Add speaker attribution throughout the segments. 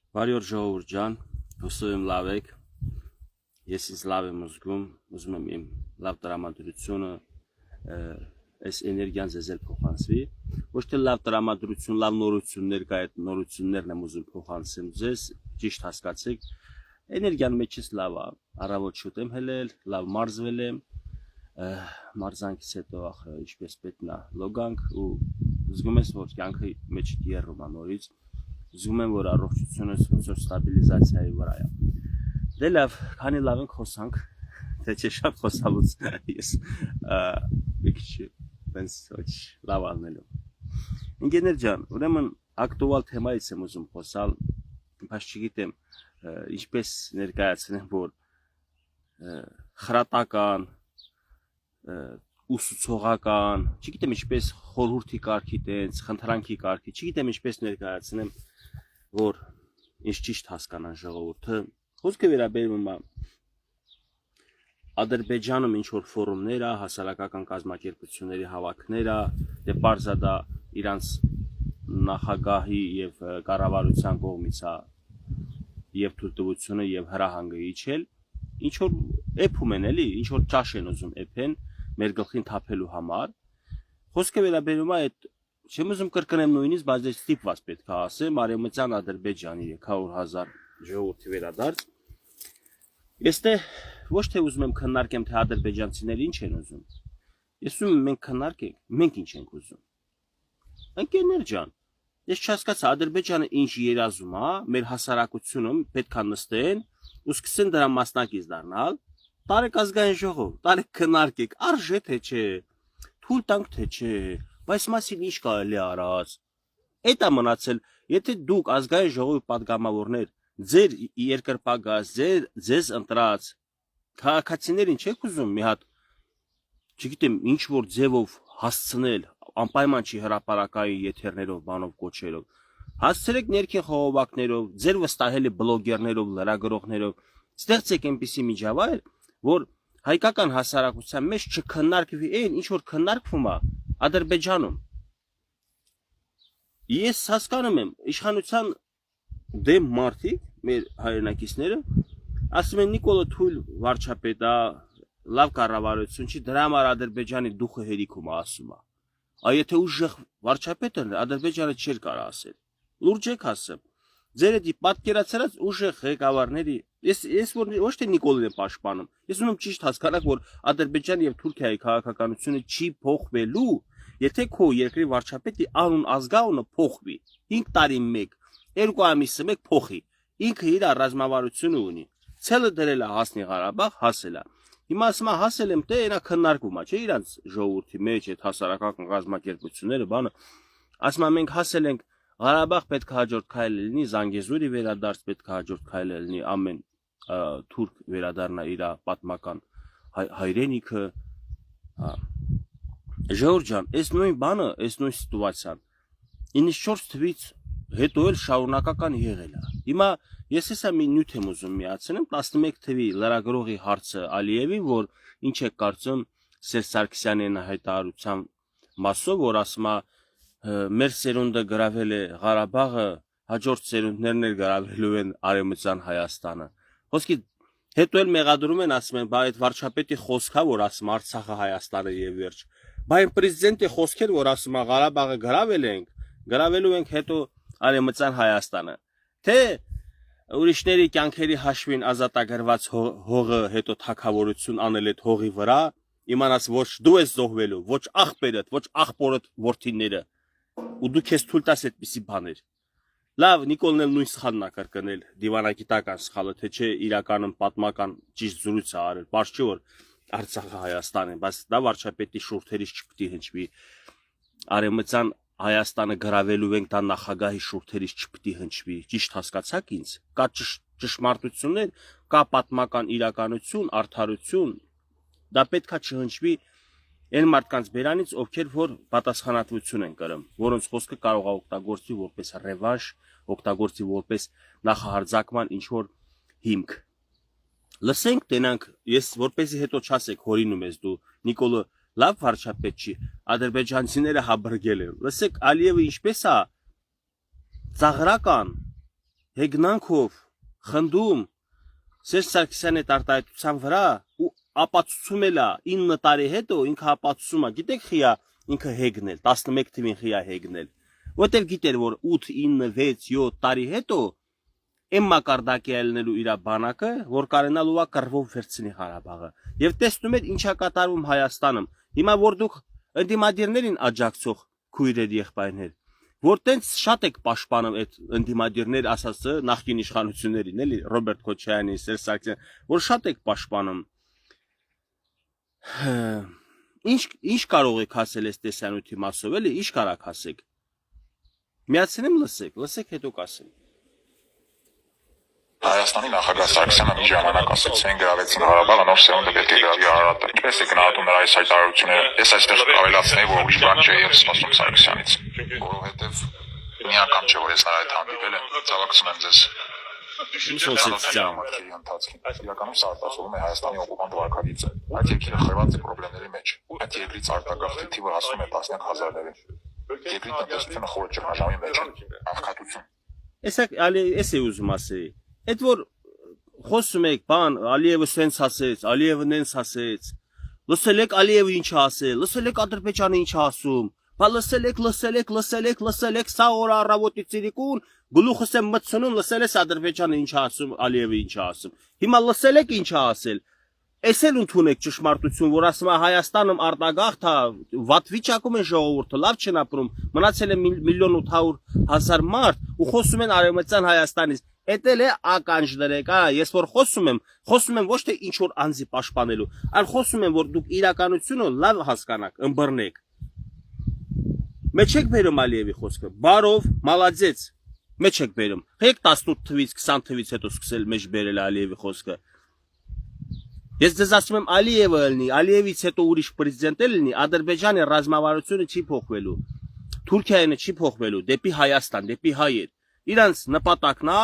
Speaker 1: Բարի օր ժողովուրդ ջան, հուսով եմ լավ եք, ես ինձ լավ եմ ուզում եմ իմ լավ տրամադրությունը, այս էներգիան ձեզ էլ փոխանցվի, ոչ թե լավ տրամադրություն, լավ նորություններ կա, այդ նորություններն եմ ուզում փոխանցեմ ձեզ, ճիշտ հասկացեք, էներգիան մեջից լավ է, առավոտ շուտ եմ հելել, լավ մարզվել եմ, մարզանքից հետո ինչպես պետք է լոգանք ու զգում ես, որ կյանքը մեջ երրում է նորից, զգում եմ, որ առողջությունս ոնց որ ստաբիլիզացիայի վրա է։ Դե լավ, քանի լավ ենք խոսանք, թե չէ շատ խոսալուց ես մի քիչ տենց ոչ լավ անելու։ Ինգեներ ջան, ուրեմն ակտուալ թեմայից եմ ուզում խոսալ, բայց չգիտեմ ինչպես ներկայացնեմ, որ խրատական, ուսուցողական, չգիտեմ ինչպես խորհրդի կարգի տենց, խնդրանքի կարգի, չգիտեմ ինչպես ներկայացնեմ, որ ինչ ճիշտ հասկանան ժողովուրդը, խոսքը վերաբերում է Ադրբեջանում ինչ որ ֆորումներ է, հասարակական կազմակերպությունների հավաքներ է, դե պարզա դա իրանց նախագահի եւ կառավարության կողմից է եւ թույլտվությունը եւ հրահանգը իջել, ինչ որ էփում են էլի, ինչ որ ճաշ են ուզում էփեն մեր գլխին թափելու համար, խոսքը վերաբերում է այդ Չեմ ուզում կրկնեմ նույնիսկ, բայց դες ստիպված պետք է ասեմ, Արևմտյան Ադրբեջանի 300,000 ժողովրդի վերադարձ։ Ես ոչ թե ուզում եմ քննարկեմ, թե ադրբեջանցիները ինչ են ուզում։ Ես ուզում եմ մենք քննարկենք, մենք ինչ ենք ուզում։ Ընկերներ ջան, ես չհասկացա Ադրբեջանը ինչ երազում է, մեր հասարակությունում պետք է նստեն ու սկսեն դրա մասնակից դառնալ։ Տարեք ազգային ժողով, տարեք քննարկեք, արժե թե չէ, թույլ տանք թե չէ։ Բայց մասին ինչ կարելի արած։ Էդ է մնացել, եթե դուք ազգային ժողովի падգամավորներ, ձեր երկրպագած, ձեզ ընտրած քաղաքացիներին չեք ուզում մի հատ, չգիտեմ, ինչ որ ձևով հասցնել, անպայման չի հրապարակային եթերներով, բանով, կոչերով։ Հասցրեք ներքին խողովակներով, ձեր վստահելի բլոգերներով, լրագրողներով, ստեղծեք այնպիսի միջավայր, որ հայկական հասարակության մեջ չքննարկվի այն, ինչ որ քննարկվում է Ադրբեջանում։ Ես հասկանում եմ, իշխանության դեմ մարդիկ, մեր հայրենակիցները, ասում են Նիկոլը թույլ վարչապետ է, լավ կառավարություն չի, դրա համար Ադրբեջանի դուխը հերիքում է ասում է։ Այ եթե ուժեղ վարչապետը Ադրբեջանը չէր կարող ասել։ Լուրջ եք ասեմ։ Ձեր էդի պատկերացրած ուժեղ ղեկավարների, ես ոչ թե Նիկոլին եմ պաշտպանում, ես ուզում եմ ճիշտ հասկանալ, որ Ադրբեջանի եւ Թուրքիայի քաղաքականությունը չի փոխվելու, եթե քո երկրի վարչապետի անուն ազգանունը փոխվի, 5 տարի մեկ, 2 ամիսը մեկ փոխի, ինքը իր ռազմավարությունը ունի, ցելը դրել է հասնի Ղարաբաղ, հասել է։ Հիմա ասում եմ հասել եմ, դե այնա քննարկում է, չէ՞ իրանց ժողովրդի մեջ այդ հասարակական կազմակերպությունները, բանը, ասում եմ մենք հասել ենք Ղարաբաղ պետք է հաջորդ քայլը լինի, Զանգեզուրի վերադարձ պետք է հաջորդ քայլը լինի, ամեն թուրք վերադառնա իր պատմական հայրենիքը։ Ժողովուրդ ջան, այս նույն բանը, այս նույն սիտուացիան 94 թվից հետո էլ շարունակական եղել է։ Հիմա ես հեսա մի նյութ եմ ուզում միացնեմ 11 թվի լրագրողի հարցը Ալիևին, որ ինչ է կարծում Սերժ Սարգսյանի հայտարարության մասով, որ ասում է մեր սերունդը գրավել է Ղարաբաղը, հաջորդ սերունդներն էլ գրավելու են Արևմտյան Հայաստանը։ Խոսքի հետո էլ մեղադրում են, ասում են, բա այդ վարչապետի խոսքա, որ ասում Արցախը Հայաստանը եւ վերջ։ Բա այն պրեզիդենտի խոսքեր, որ ասում է Ղարաբաղը գրավելու ենք հետո Արևմտյան Հայաստանը։ Թե ուրիշների կյանքերի հաշվին ազատագրված հողը հետո թակավորություն անել այդ հողի վրա, իմանաս ոչ դու ես զոհվելու, ոչ աղբերդ, ոչ աղբորդ որդիները։ Ու դու քեզ թույլ տաս այդպիսի բաներ։ Լավ, Նիկոլն էլ նույն սխալն է կրկնել, դիվանագիտական սխալը, թե չէ իրականում պատմական ճիշտ զրույց է արել, բաց չի որ Արցախը Հայաստան է, բայց դա վարչապետի շուրթերից չպիտի հնչվի։ Արևմտյան Հայաստանը գրավելու ենք, դա նախագահի շուրթերից չպիտի հնչվի։ Ճիշտ հասկացաք ինձ։ Կա ճշմարտություններ, կա պատմական իրականություն, արդարություն։ Դա պետքա չհնչվի այն մարդկանց բերանից, ովքեր որ պատասխանատվություն են կրում, որոնց խոսքը կարող է օգտագործվի որպես ռևանշ, օգտագործվի որպես նախահարձակման ինչ որ հիմք։ Լսենք տենանք, ես որպեսի հետո չասեք հորինում ես դու, Նիկոլը լավ վարչապետ չի, ադրբեջանցիները հաբրգել են։ Լսեք Ալիևը ինչպես է ծաղրական, հեգնանքով խնդում Սերժ Սարգսյանի արտահայտության վրա ու ապացուցում էլա 9 տարի հետո ինքը ապացուցում է գիտեք խիա ինքը հեգնել 11 թվին խիա հեգնել որտեղ գիտեր որ 8 9 6 7 տարի հետո Եմ մակարդակի ելնելու իր բանակը որ կարենալու է կռվով վերցնի Ղարաբաղը եւ տեսնում եք ինչա կատարվում Հայաստանում հիմա որ դուք ընդդիմադիրներին աջակցող քույրեր եղբայրներ որ տենց շատ եք պաշտպանում այդ ընդդիմադիրներ ասածը նախկին իշխանություններին էլի Ռոբերտ Քոչարյանի Սերժ Սարգսյան որ շատ եք պաշտպանում ինչ կարող եք ասել այս տեսանյութի մասով էլի ինչ կարաք ասեք միացնեմ լսեք հետո կասեմ
Speaker 2: Հայաստանի նախագահ Սարգսյանը մի ժամանակ ասաց են գրավեցին Ղարաբաղը նոր սերունդը պետք է գրավի Արարատը ինչպես է գնահատում նրա այս հայտարարությունները ես այստեղ ավելացնեի որ ուրիշ բան չէ եւ սպասում Սարգսյանից որովհետեւ միական չէ որ ես նրա հետ հանդիպել եմ ցավակցում եմ ձեզ իրականում սա արտացոլում է Հայաստանի օկուպանտ վարքագիծը այդ երկիրը խրված է խնդիրների մեջ այդ երկրից արտագաղթի թիվը հասնում է 10,000-ների երկրի տնտեսությունը խորը ճգնաժամի մեջ է աղքատություն
Speaker 1: Էս է ուզում ասեի Այդ որ խոսում եք բան Ալիևը սենց ասեց Ալիևը նենց ասեց լսել եք Ալիևը ինչ ասել լսել եք Ադրբեջանը ինչ ասում բա լսել եք սա օր առավոտից իրիկուն գլուխս եմ մտցնում լսել ես Ադրբեջանը ինչ ասում Ալիևը ինչ ասում հիմա լսել եք ինչ ասել Էս էլ ընդունեք ճշմարտություն որ ասում է Հայաստանում արտագաղթ է վատ վիճակում է ժողովուրդը լավ չեն ապրում մնացել է 1,800,000 մարդ ու խոսում են արևմտյան Հայաստանից Էդ էլ է ականջ դրեք, ես որ խոսում եմ ոչ թե ինչ որ անձի պաշտպանելու, այլ խոսում եմ որ դուք իրականությունը լավ հասկանաք, ըմբռնեք։ Մեջ եք բերում Ալիևի խոսքը, բարով, մալադեց, մեջ եք բերում։ Հեք 18 թվից 20 թվից հետո սկսել մեջ բերել Ալիևի խոսքը։ Ես ձեզ ասում եմ Ալիևը ելնի, Ալիևից հետո ուրիշ պրեզիդենտ ելնի, Ադրբեջանի ռազմավարությունը չի փոխվելու։ Թուրքիայինը չի փոխվելու, դեպի Հայաստան, դեպի հայեր։ Իրանց նպատակն է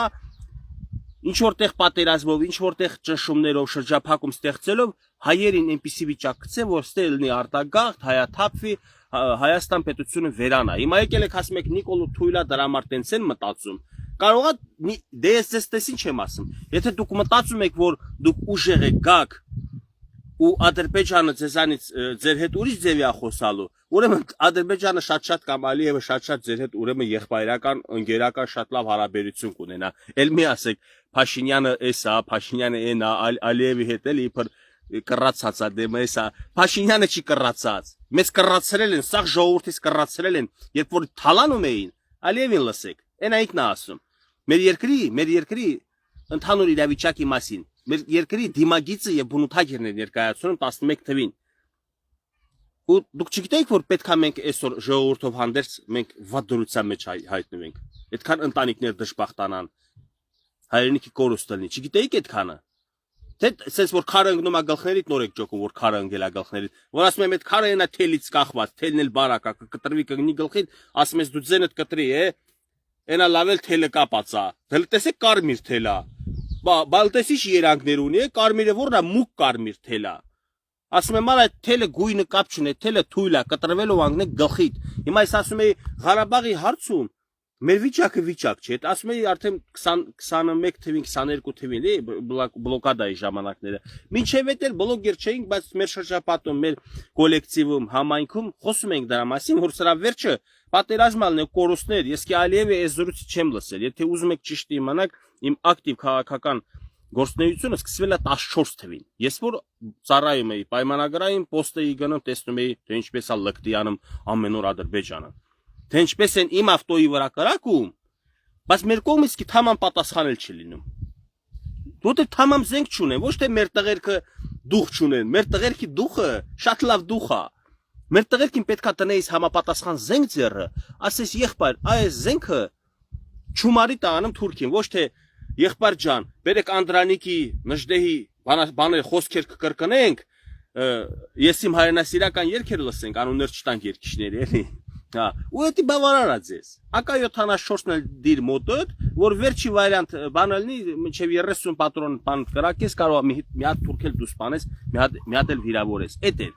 Speaker 1: Ինչ որտեղ պատերազմով, ինչ որտեղ ճնշումներով, շրջափակում ստեղծելով հայերին այնպիսի վիճակ գցեն, որ ստե լինի արտագաղթ, հայաթափվի, Հայաստան պետությունը վերանա։ Հիմա եկել եք ասում եք Նիկոլո Թույլա դրա համար տենց են մտածում։ Կարող է դե ես ձեզ ինչ եմ ասում։ Եթե դուք մտածում եք, որ դուք ուժեղ եք գաք ու Ադրբեջանը ձեզանից ձեր հետ ուրիշ ձևի է խոսալու, ուրեմն Ադրբեջանը շատ կամ Ալիևը շատ ձեր հետ ուրեմն եղբայրական, ընկերական շատ լավ հարաբերություն կունենա։ Էլ մի ասեք Փաշինյանը էսա, Փաշինյանը էնա, Ալիևի հետ էլ իբր կռացած է դեմը էսա։ Փաշինյանը չի կռացած։ Մեզ կռացրել են, սաղ ժողովրդից կռացրել են, երբ որ թալանում էին, Ալիևին լսեք։ Էնա ինքն է ասում։ Մեր երկրի ընդհանուր իրավիճակի մասին, մեր երկրի դիմագիծը եւ բնութագիրն են ներկայացնում 11 թվին։ Ու դուք չգիտեք որ պետքա մենք այսօր ժողովրդով հանդերձ մենք վատ դրության մեջ հայտնվենք։ Այդքան ընտանիքներ դժբախտանան։ Հայրենիքի կորուստ լինի, չգիտեիք այդքանը։ Թե sense որ քարը ընկնում է գլխներիդ նոր եք ջոկում որ քարը ընկել է գլխներիդ։ Որ ասում եմ այդ քարը այնա թելից կախված, թելն էլ բարակ է, կկտրվի կգնի գլխիդ, ասում ես դու ձենդ կտրի է։ Այնա լավ էլ թելը կապած է։ Դե տեսեք կարմիր թել է։ Բալտեսի երանգներ ունի, կարմիրը որն է մուկ կարմիր թել է։ Ասում եմ այդ թելը գույնը կապ չունի, թելը թույլ է, կտրվելով անգնեք գլխիդ։ Հիմա ես ասում եի Ղարաբաղի հարցում մեր վիճակը վիճակ չէ, ասում եի արդեն 21 թվին, 22 թվին էլի բլոկադայի ժամանակները։ Մինչև այդ էլ բլոգեր չէինք, բայց մեր շրջապատում, մեր կոլեկտիվում, համայնքում խոսում ենք դրա մասին, որ սրա վերջը պատերազմալն է կորուստներ, ես კი Ալիևի այս զրույցը չեմ լսել, եթե ուզում եք ճիշտ իմանաք, իմ ակտիվ քաղաքական գործունեությունը սկսվել է 14 թվին։ Ես որ ծառայում էի պայմանագրային պոստը էի գնում, տեսնում էի, թե ինչպես է լկտի անում ամեն օր Ադրբեջանը։ Թե ինչպես են իմ ավտոյի վրա կրակում, բայց մեր կողմից კი թամամ պատասխանել չի լինում։ Որտե թամամ զենք չունեն, ոչ թե մեր տղերքը դուխ չունեն, մեր տղերքի դուխը շատ լավ դուխ է։ Մեր տղերքին պետքա տնեից համապատասխան զենք ձեռը, ասես եղբայր, այս զենքը չումարի տանում Թուրքին, ոչ թե եղբայր ջան, բերեք Անդրանիկի, Նժդեհի բաներ խոսքեր կկրկնենք, ես իմ հայրենասիրական երգեր լսենք, անուններ չտանք երգիչների, էլի։ Ու էդի բավարար է ձեզ։ Ակա 74-ն էլ դիր մոտդ, որ վերջի վարիանտ բանը լինի, մինչև 30 պատրոն բան կրակես, կարող է մի հատ թուրք էլ դու սպանես, մի հատ էլ վիրավորես։ Էդ է։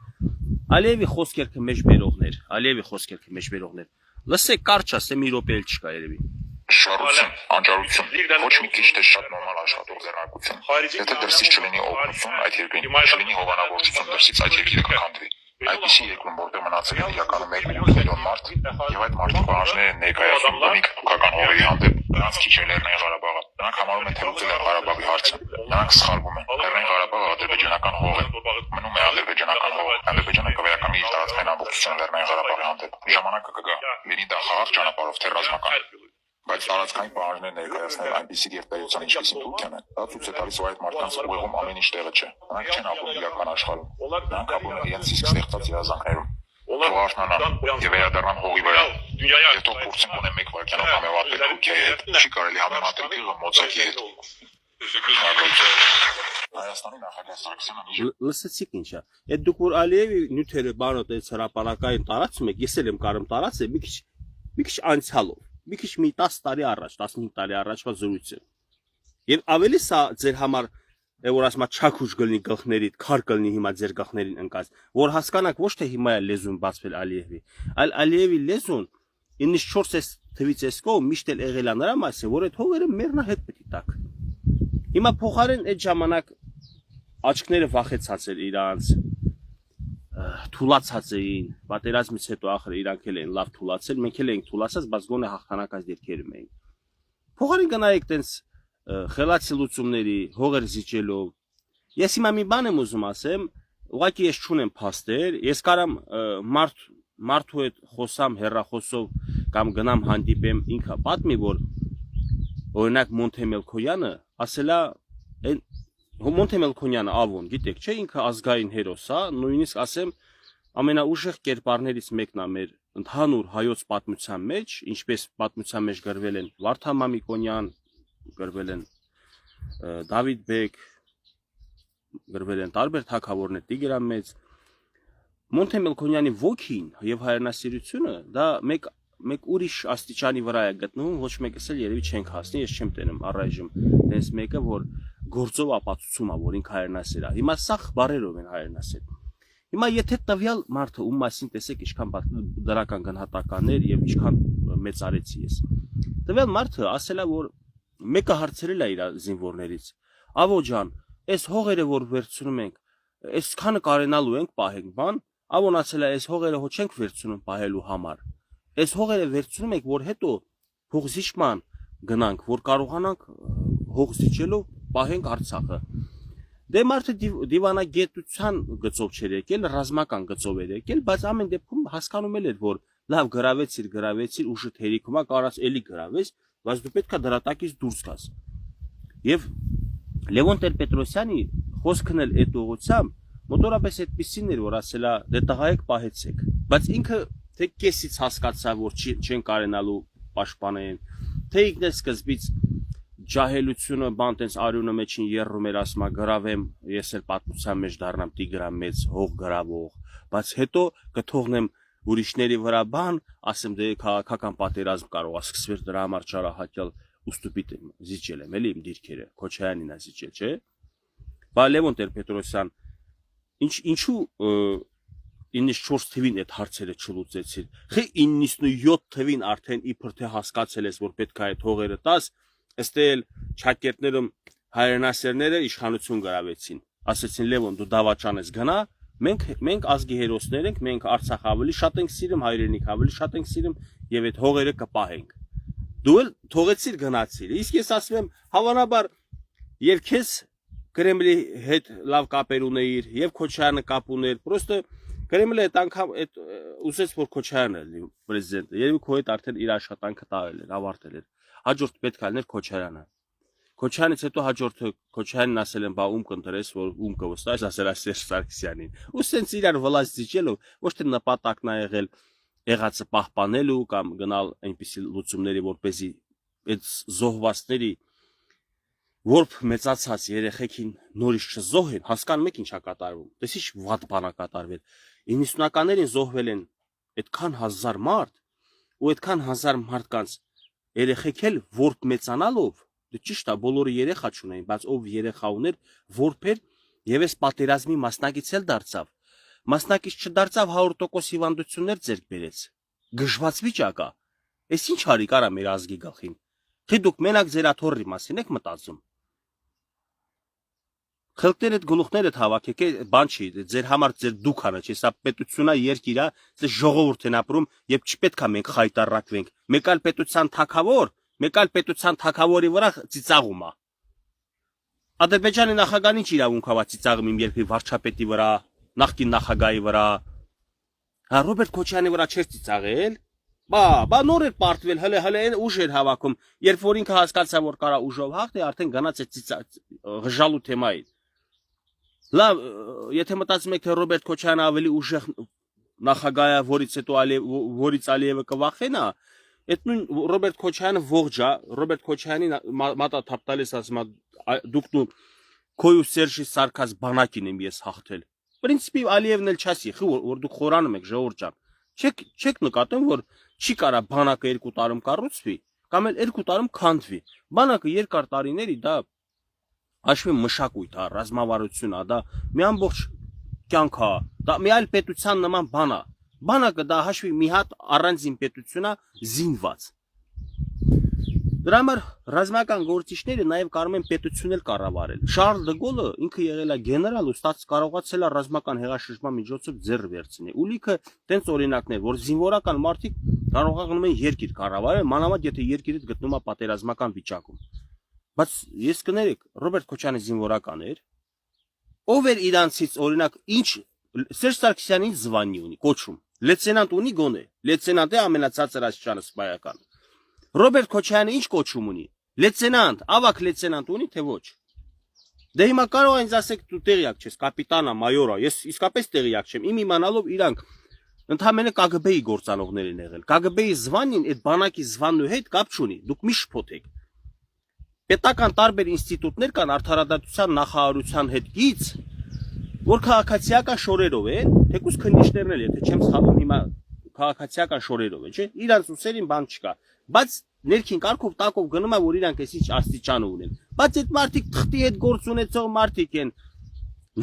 Speaker 1: Ալիևի խոսքերքը մեջ բերողներ, Ալիևի խոսքերքը մեջ բերողներ։ Լսեք կարճ ասեմ մի րոպե էլ չկա երևի։
Speaker 2: Շարություն, անճարություն, ոչ մի քիչ թե շատ նորմալ աշխատող ձեռնարկություն։ Եթե դրսից չլինի օգնություն այդ երկրին, չլինի հովանավորչություն դրսից այդ երկիրը կքանդվի։ Այդպիսի երկրում որտեղ մնացել են իրականում 1.8 միլիոն մարդ, եւ այդ մարդու պահանջները ներկայացնում բնիկ թուրքական հողերի հանդեպ, նրանց քիչ է Լեռնային Ղարաբաղը։ Նրանք համարում են թե լուծել են Ղարաբաղի հարցը։ Նրանք սխալվում են։ Լեռնային Ղարաբաղը ադրբեջանական հող է։ Մնում է ադրբեջանական հող։ Ադրբեջանը կվերականգնի իր տարածքային ամբողջությունը Լեռնային Ղարաբաղի հանդեպ։ Ժամանակը կգա։ Լինի դա խաղաղ ճանապարհով թե ռազմական։ Բայց տարածքային պահանջներ ներկայացնել այնպիսի գերտերության ինչպիսին Թուրքիան է, դա ցույց է տալիս, որ այդ մարդկանց ուղեղում ամեն ինչ տեղը չէ։ Նրանք չեն ապրում իրական աշխարհում։ Նրանք ապրում են իրենց իսկ ստեղծած երազանքներում։ Թող արթնանան եւ վերադառնան հողի վրա։ Եվ թող փորձեն գոնե մեկ վայրկյանով համեմատել Թուրքիայի հետ։ Չի կարելի համեմատել գյուղը Մոծակի հետ։ Հայաստանի նախագահ Սարգսյանը
Speaker 1: Լսեցիք ինչա։ Այդ դուք որ Ալիևի նյութերը բանոտ այս հրապարակային տարածում եք, ես էլ եմ կարում տարածել մի քիչ անցյալով։ Մի քիչ մի 10 տարի առաջ, 15 տարի առաջվա զրույցը։ Եվ ավելի սա ձեր համար որ ասма չակուշ գլնի գլխներիդ, քար կլնի հիմա ձեր գլխներին ընկած, որ հասկանաք ոչ թե հիմա է լեզուն բացվել Ալիևի, այլ Ալիևի լեզուն 94 թվից էսկո միշտ էլ եղել է նրա մասին, որ այդ հողերը մեռնա հետ պետք տակ։ Հիմա փոխարեն այդ ժամանակ աչքները վախեցած էր իրանց, թուլացած էին, պատերազմից հետո ախր իրանք էլ են լավ թուլացել, մենք էլ ենք թուլացած, բայց գոնե հաղթանակած դիրքերում էին։ Փոխարեն գնայեք տենց խելացի լուծումների, հողեր զիջելով։ Ես հիմա մի բան եմ ուզում ասեմ, ուղղակի ես չունեմ փաստեր, ես կարամ մարդու հետ խոսամ հեռախոսով կամ գնամ հանդիպեմ ինքը պատմի, որ օրինակ Մոնթե Մելքոյանը ասելա Մոնթե Մելքոյանը ավոն, գիտեք, չէ, ինքը ազգային հերոս է, նույնիսկ ասեմ ամենաուժեղ կերպարներից մեկն է մեր ընդհանուր հայոց պատմության մեջ, ինչպես պատմության մեջ գրվել են Վարդան Մամիկոնյան, գրվել են Դավիթ Բեկ, գրվել են տարբեր թագավորներ, Տիգրամեծ։ Մոնթե Մելքոյանի ոգին եւ հայրենասիրությունը դա մեկ ուրիշ աստիճանի վրա է գտնվում, ոչ մեկս էլ երևի չենք հասնի, ես չեմ տենում առայժմ տես մեկը, որ գործով ապացուցում է, որ ինքը հայրենասեր է։ Հիմա սա բարերով են հայրենասեր։ Հիմա եթե տվյալ մարդը ում մասին տեսեք ինչքան դրական գնահատականներ եւ ինչքան մեծ արեցի ես։ Տվյալ մարդը ասելա, որ մեկը հարցրել է իր զինվորներից. «Ավո ջան, այս հողերը որ վերցնում ենք, այսքանը կարենալու ենք պահենք բան»։ Ավոն ասել է, «Այս հողերը հո չենք վերցնում պահելու համար։ Այս հողերը վերցնում ենք, որ հետո փողզիջման գնանք, որ կարողանանք հող զիջելով պահենք Արցախը»։ Դե մարդը դիվանագետության գծով չէր եկել, ռազմական գծով էր եկել, բայց ամեն դեպքում հասկանում էր, որ լավ գրավեցիր, ուժը թերիքում է, կարած էլի գրավես, բայց դու պետք է դրատակից դուրս գաս։ Եվ Լևոն Տեր-Պետրոսյանի խոսքն էլ այդ ուղղությամբ մոտորապես այդպեսին էր, որ ասելա դե տղայեք պահեցեք, բայց ինքը թե կեսից հասկացա, որ չեն կարենալու պաշտպանել, թե ինքն սկզբից ջահելությունը բան տենց արյունը մեջին երրում էր, ասում է գրավեմ, ես էլ պատմության մեջ դառնամ Տիգրամեծ հող գրավող, բայց հետո կթողնեմ ուրիշների վրա բան, ասեմ դե քաղաքական պատերազմ կարող է սկսվել, դրա համար ճարահատյալ ուստուպիտ զիջել եմ, էլի իմ դիրքերը, Քոչարյանին է զիջել, չէ՞։ Բայց Լևոն Տեր-Պետրոսյան, ինչու 94 թվին այդ հարցերը չլուծեցիր։ Խի 97 թվին արդեն իբր թե հասկացել ես, որ պետք է այդ հողերը տաս, ըստ էլ ճակերտներում հայրենասերները իշխանություն գրավեցին։ Ասեցին Լևոն, դու դավաճան ես գնա, մենք ազգի հերոսներ ենք, մենք Արցախ ավելի շատ ենք սիրում, հայրենիք ավելի շատ ենք սիրում եւ այդ հողերը կպահենք։ Դու էլ թողեցիր գնացիր։ Իսկ ես ասում եմ, հավանաբար եւ քեզ Կրեմլի հետ լավ կապեր ունեիր, եւ Քոչարյանը կապ ուներ, պրոստը Կրեմլը այդ անգամ ուզեց, որ Քոչարյանը լինի պրեզիդենտը, երևի քո հետ արդեն իր աշխատանքը տարել էր, ավարտել էր։ Հաջորդ պետք է լիներ Քոչարյանը։ Քոչարյանից հետո հաջորդը Քոչարյանին ասել են, բա ում կընտրես, որ ում կվստահես, ասել է Սերժ Սարգսյանին։ Ու սենց իրար վլաս դիջելով, ոչ թե նպատակն է եղել եղածը պահպանելու կամ գնալ այնպիսի լուծումների, որպեսզի այդ զոհվածների որբ մեծացած երեխեքին նորից չզոհեն, հասկանում եք ինչա կատարվում։ Դες ինչ վատ բան է կատարվել։ 90-ականներին զոհվել են այդքան հազար մարդ, ու այդքան հազար մարդկանց երեխեք էլ որբ մեծանալով, դե ճիշտ է, բոլորը երեխա չունեին, բայց ով երեխա ուներ, որբ էր եւ այս պատերազմի մասնակից էլ դարձավ։ Մասնակից չդարձավ 100% հիվանդություններ ձեռք բերեց։ Գժված վիճակ է։ Էս ինչ արի կարա մեր ազգի գլխին։ Խի դուք մենակ ձեր աթոռի մասին եք մտածում։ Խելքներդ գլուխներդ հավաքեք, բան չի, ձեր համար ձեր դուքանը չի, սա պետությունա երկիր է, ձեր ժողովուրդ են ապրում, եւ չպետք է մենք խայտարակվենք։ Մեկ այլ պետության թագավոր, մեկ այլ պետության թագավորի վրա ծիծաղում է։ Ադրբեջանի նախագահին ինչ իրավունք հա ծիծաղում իմ երկրի վարչապետի վրա, նախկին նախագահի վրա։ Հա Ռոբերտ Քոչյանի վրա չէր ծիծաղել։ Բա նոր էր պարտվել, հələ ուժ էր հավաքում, երբ որ ինքը հասկացա, որ կարա ուժով հաղթի, արդեն գնաց է ղժալու թեմային։ Լավ, եթե մտածում եք, թե Ռոբերտ Քոչյանը ավելի ուժեղ նախագահ է, որից Ալիևը կվախենա, այդ նույն Ռոբերտ Քոչյանը ողջ է, Ռոբերտ Քոչյանի մատա թափտալիս ասում է, դուք դու քոյու Սերժի Սարգաս բանակին եմ ես հաղթել։ Պրինցիպի Ալիևն էլ չասի, որ դուք խորանում եք ժողովուրդ ջան։ Չեք նկատում, որ չի կարա բանակը 2 տարում կառուցվի, կամ էլ 2 տարում քանդվի։ Բանակը երկար տարիների դա հաշվի մշակույթ է, ռազմավարություն է, դա մի ամբողջ կյանք է, դա մի այլ պետության նման բան է։ Բանակը դա հաշվի մի հատ առանձին պետություն է զինված։ Դրա համար ռազմական գործիչները նաև կարող են պետություն էլ կառավարել։ Շարլ դը Գոլը ինքը եղել է գեներալ ու կարողացել է ռազմական հեղաշրջման միջոցով ձեռ վերցնել։ Ու լիքը տենց օրինակներ, որ զինվորական մարդիկ կարողանում են երկիր կառավարել, մանավանդ եթե երկիրը գտնվում է պատերազմական վիճակում։ Բայց ես կներեք, Ռոբերտ Քոչյանը զինվորական էր, ով էր իրանցից օրինակ ինչ Սերժ Սարգսյանին զվանի ունի, կոչում, լեյտենանտ ունի գոնե, լեյտենանտ է ամենացածր աստիճանը սպայական։ Ռոբերտ Քոչյանը ինչ կոչում ունի, լեյտենանտ, ավակ լեյտենանտ ունի, թե ոչ։ Դե հիմա կարող են ասեք դու տեղյակ չես, կապիտանա, մայորա, ես իսկապես տեղյակ չեմ, իմ իմանալով իրանք ընդհանրապես KGB-ի գործանողներ են եղել։ KGB-ի զվանին այդ բանակի զվանու հետ կապ չունի, դուք մի շփոթեք։ Պետական տարբեր ինստիտուտներ կան արդարադատության նախարարության հետ գից, որ քաղաքացիական շորերով են, թեկուզ քննիչներն էլ, եթե չեմ սխալվում, հիմա քաղաքացիական շորերով են, չէ՞։ Իրանց ուսերին բան չկա, բայց ներքին կարգով տակով գնում է, որ իրանք էս ինչ աստիճան ունեն։ Բայց այդ մարդիկ թղթի հետ գործ ունեցող մարդիկ են։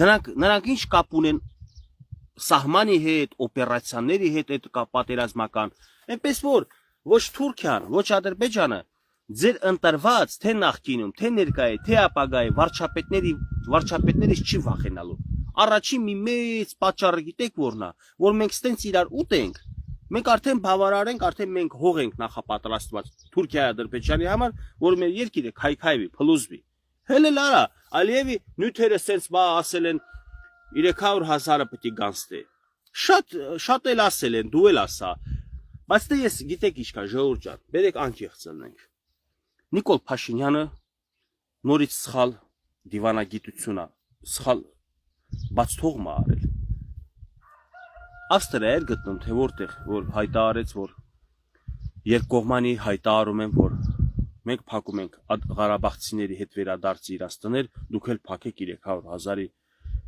Speaker 1: Նրանք ինչ կապ ունեն սահմանի հետ, օպերացիաների հետ, այդ պատերազմական։ Այնպես որ ոչ Թուրքիան, ոչ Ադրբեջանը ձեր ընտրված թե նախկինում, թե ներկայի, թե ապագայի վարչապետներից չի վախենալու։ Առաջին մի մեծ պատճառը գիտեք որն է, որ մենք ստենց իրար ուտենք, մենք արդեն բավարար ենք, արդեն մենք հող ենք նախապատրաստված Թուրքիայի Ադրբեջանի համար, որ մեր երկիրը քայքայվի, փլուզվի։ Հələ լարա, Ալիևի նյութերը սենց ասել են 300,000-ը պետք է գանստե։ Շատ էլ ասել են, դու էլ ասա։ Բայց դե ես գիտեք ինչ կա, ժողովուրդ ջան, բերեք անկեղծ ելնենք։ Նիկոլ Փաշինյանը նորից սխալ դիվանագիտություն է, սխալ բաց թողում է արել։ Ավստրիա էր գտնում, թե որտեղ, որ հայտարարեց, որ երկկողմանի հայտարարում են, որ մենք փակում ենք Ղարաբաղցիների հետ վերադարձի իրաց տներ, դուք էլ փակեք 300,000-ի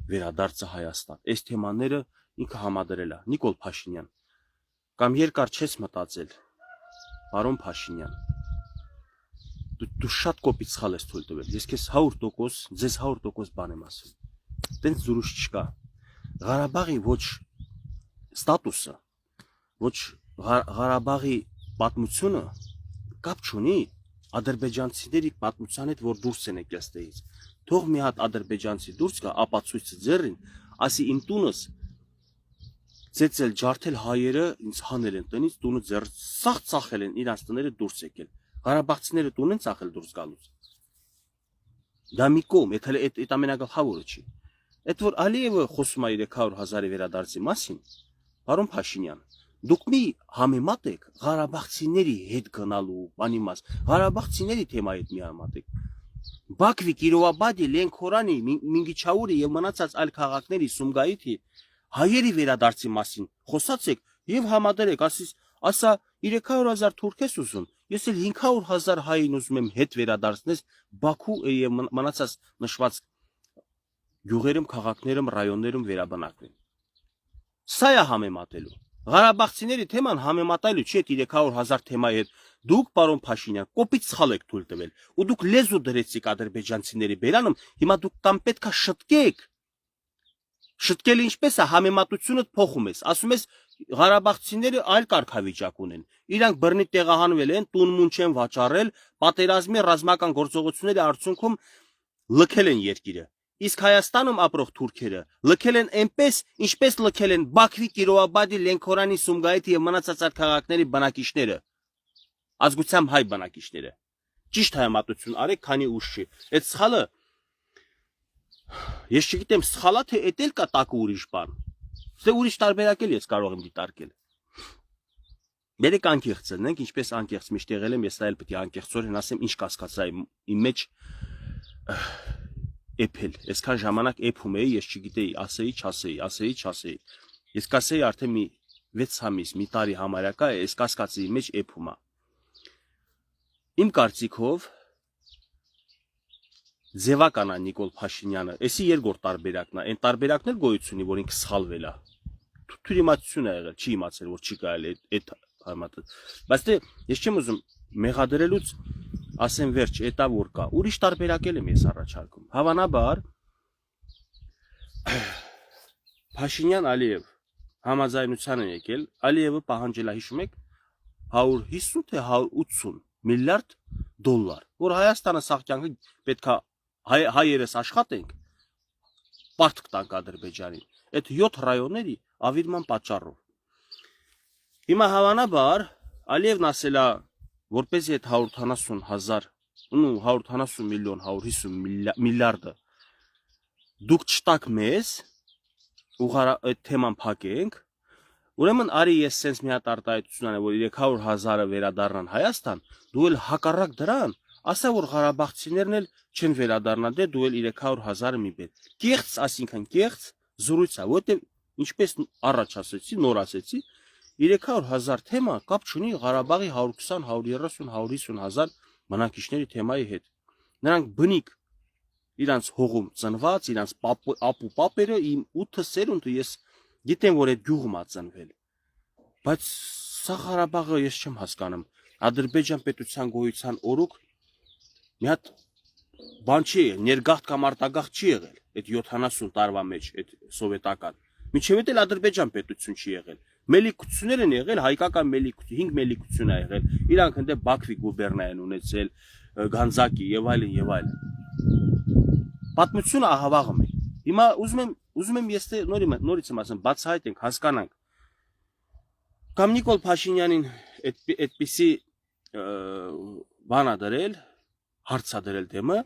Speaker 1: վերադարձը Հայաստան։ Այս թեմաները ինքը համադրել է, Նիկոլ Փաշինյան։ Կամ երկար չես մտածել, պարոն Փաշինյան։ Դու շատ կոպիտ սխալ ես թույլ տվել։ Ես քեզ 100%, ձեզ 100% բան եմ ասում։ Տենց զրույց չկա։ Ղարաբաղի ոչ ստատուսը, ոչ Ղարաբաղի պատմությունը կապ չունի ադրբեջանցիների պատմության հետ, որ դուրս են եկել ստեից։ Թող մի հատ ադրբեջանցի դուրս գա, ապացույցը ձեռին, ասի իմ տունս ծեծել ջարդել հայերը ինձ հանել են տնից, տունը ձեռ սաղ ծախել են, իրանց տները դուրս եկել։ Ղարաբաղցիները տուն են ծախել դուրս գալուց։ Դա մի կողմ, այդ ամենագլխավորը չի։ Այդ որ Ալիևը խոսում է 300,000-ի վերադարձի մասին, պարոն Փաշինյան, դուք մի համեմատ եք Ղարաբաղցիների հետ գնալու, բանի մաս, Ղարաբաղցիների թեմայի հետ մի համեմատ եք։ Բաքվի, Կիրովաբադի, Լենքորանի, Մինգիչաուրի եւ մնացած այլ քաղաքների Սումգայիթի հայերի վերադարձի մասին խոսացեք եւ համադրեք, ասա 300,000 թուրք ես ուզում, ես էլ 500,000 հային ուզում եմ հետ վերադարձնես Բաքու եւ մնացած նշված գյուղերում, քաղաքներում, ռայոններում վերաբնակվեն։ Սա է համեմատելու։ Ղարաբաղցիների թեման համեմատելու չի 300,000 թեմայի հետ։ Դուք, պարոն Փաշինյան, կոպիտ սխալ եք թույլ տվել, ու դուք լեզու դրեցիք ադրբեջանցիների բերանում, հիմա դուք կամ պետքա շտկեք, Շտկել ինչպես է համեմատությունը փոխում ես, ասում ես Ղարաբաղցիները այլ կարգավիճակ ունեն։ Իրանք բռնի տեղահանվել են, տուն-մուն չեն վաճառել, պատերազմի ռազմական գործողությունների արդյունքում լքել են երկիրը։ Իսկ Հայաստանում ապրող թուրքերը լքել են այնպես, ինչպես լքել են Բաքվի, Կիրովաբադի, Լենքորանի, Սումգայիթի եւ մնացած այլ քաղաքների բնակիչները։ Ազգությամբ հայ բնակիչները։ Ճիշտ համեմատություն արեք, քանի ուշ չի։ Այդ սխալը ես չգիտեմ սխալա թե էդ էլ կա տակը ուրիշ բան։ Դե ուրիշ տարբերակ էլ ես կարող եմ դիտարկել։ Երեք անկեղծ ենք, ինչպես անկեղծ միշտ եղել եմ, ես այլ պետք է անկեղծորեն ասեմ, ինչ կասկածա իմ մեջ էփել, այսքան ժամանակ էփում էի, ես չգիտեի, ասեի։ Ես կասեի արդեն մի 6 ամիս, մի տարի համարյա կա, այս կասկածի մեջ էփում է։ Իմ կարծիքով ձևական է Նիկոլ Փաշինյանը, էսի երկրորդ տարբերակն է, այն տարբերակն էլ գոյություն ունի, որ ինքը սխալվել է։ Թուրիմացություն է եղել, չի իմացել, որ չի կարելի այդ համատը։ Բայց դե ես չեմ ուզում մեղադրելուց ասեմ վերջ, էտա որ կա։ Ուրիշ տարբերակ եմ ես առաջարկում։ Հավանաբար Փաշինյան-Ալիև համաձայնության են եկել, Ալիևը պահանջել է, հիշում եք, 150 թե 180 միլիարդ դոլար, որ Հայաստանը սաղ կյանքը պետքա հայերս աշխատենք, պարտք տանք Ադրբեջանին, այդ 7 ռայոնների ավիրման պատճառով։ Հիմա հավանաբար Ալիևն ասել է, որպեսզի այդ 170,000, 170 միլիոն, 150 միլիարդը դուք չտաք մեզ, այդ թեման փակենք, ուրեմն արի ես սենց մի հատ արտահայտություն անեմ, որ 300,000-ը վերադառնան Հայաստան, դու էլ հակառակ դրան, ասա որ Ղարաբաղցիներն էլ չեն վերադառնա, դե դու էլ 300,000-ը մի բեր։ Կեղծ, ասինքն կեղծ զրույց է, որտեղ ինչպես առաջ ասեցի, նոր ասեցի, 300,000 թեմա կապ չունի Ղարաբաղի 120, 130, 150,000 բնակիչների թեմայի հետ։ Նրանք բնիկ իրանց հողում ծնված, իրանց ապու պապերը, իմ 8 սերունդը ես գիտեմ, որ այդ գյուղում է ծնվել։ Բայց սա Ղարաբաղը ես չեմ հասկանում։ Ադրբեջան պետության գոյության օրոք մի հատ բան չի եղել, ներգաղթ կամ արտագաղթ չի եղել այդ 70 տարվա մեջ, այդ սովետական։ Մինչև էլ Ադրբեջան պետություն չի եղել։ Մելիքություններ են եղել, հայկական մելիքություն, 5 մելիքություն է եղել։ Իրանք ընդ Բաքվի գուբերնիա են ունեցել, Գանձակի եւ այլն։ Պատմությունը ահավաղում է։ Հիմա ուզում եմ ես նորից եմ ասում, բացահայտենք, հասկանանք։ Կամ Նիկոլ Փաշինյանին այդպիսի բան ա դրել, հարց ա դրել դեմը,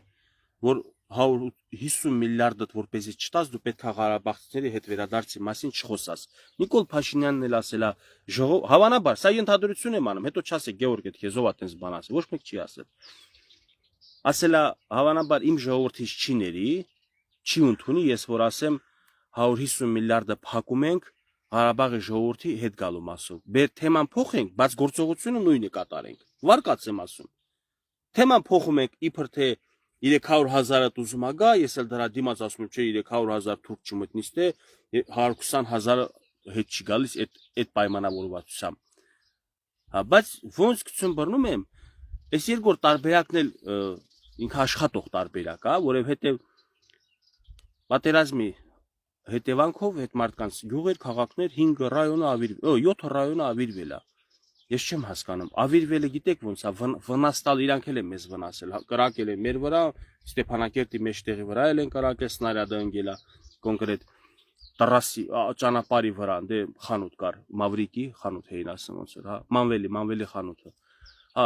Speaker 1: որ 150 միլիարդը որպեսզի չտաս, դու պետք է Ղարաբաղցիների հետ վերադարձի մասին չխոսաս։ Նիկոլ Փաշինյանն էլ ասել է, հավանաբար, սա ենթադրություն եմ անում, հետո չասեք Գեորգ այդ քեզով ա տենց բան ասել, ոչ մեկ չի ասել։ Ասել է, հավանաբար իմ ժողովրդից չի ների, չի ընդունի, ես որ ասեմ 150 միլիարդը փակում ենք Ղարաբաղի ժողովրդի հետ գալու մասով։ Բեր թեման փոխենք, բայց գործողությունը նույնը կատարենք։ Վարկած եմ ասում։ Թեման փոխում ենք իբր թե 300,000-ը ուզում ա գա, ես էլ դրա դիմաց ասում եմ, չէ 300,000 թուրք չմտնից թե 120,000-ը հետ չի գալիս այդ պայմանավորվածությամբ։ Հա, բայց ոնց գցում բռնում եմ, այս երկրորդ տարբերակն էլ ինքը աշխատող տարբերակ է, որովհետև պատերազմի հետևանքով այդ մարդկանց գյուղեր, քաղաքներ 5 ռայոնը ավիրվել, 7 ռայոնը ավիրվել է։ Ես չեմ հասկանում, ավիրվելը գիտեք ոնց է, վնաստալ իրանք էլ են մեզ վնասել, կրակել են մեր վրա, Ստեփանակերտի մեջտեղի վրա էլ են կրակել, սնարյադը ընկել է կոնկրետ Տարասի ճանապարհի վրա, դե խանութ կար, Մավրիկի խանութ էին ասում ոնց էր, հա, Մանվելի խանութը։ Հա,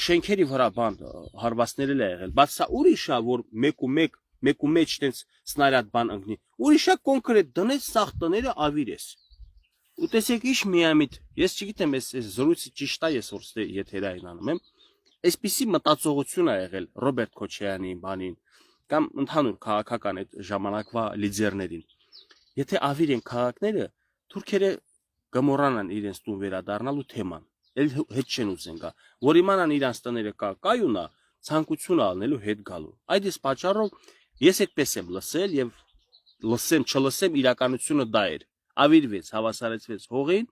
Speaker 1: շենքերի վրա բան հարվածներ էլ է եղել, բայց սա ուրիշ է, որ մեկ ու մեջ տենց սնարյադ բան ընկնի։ Ուրիշ է կոնկրետ դնես սաղ տները ավիրես։ Ու տեսեք ինչ միամիտ, ես չգիտեմ, այս զրույցը ճիշտ է, ես որ ստե եթերային անում եմ, այսպիսի մտածողություն է եղել Ռոբերտ Քոչարյանի բանին կամ ընդհանուր քաղաքական այդ ժամանակվա լիդերներին։ Եթե ավիրեն քաղաքները, թուրքերը կմոռանան իրենց տուն վերադառնալու թեման, էլ հետ չեն ուզեն գա, որ իմանան իրենց տները կա կայունա, ցանկություն ալնելու հետ գալու։ Այդ իսկ պատճառով ես այդպես եմ լսել եւ լսեմ, չլսեմ, իրականությունը դա էր։ Ավիրվեց, հավասարեցվեց հողին,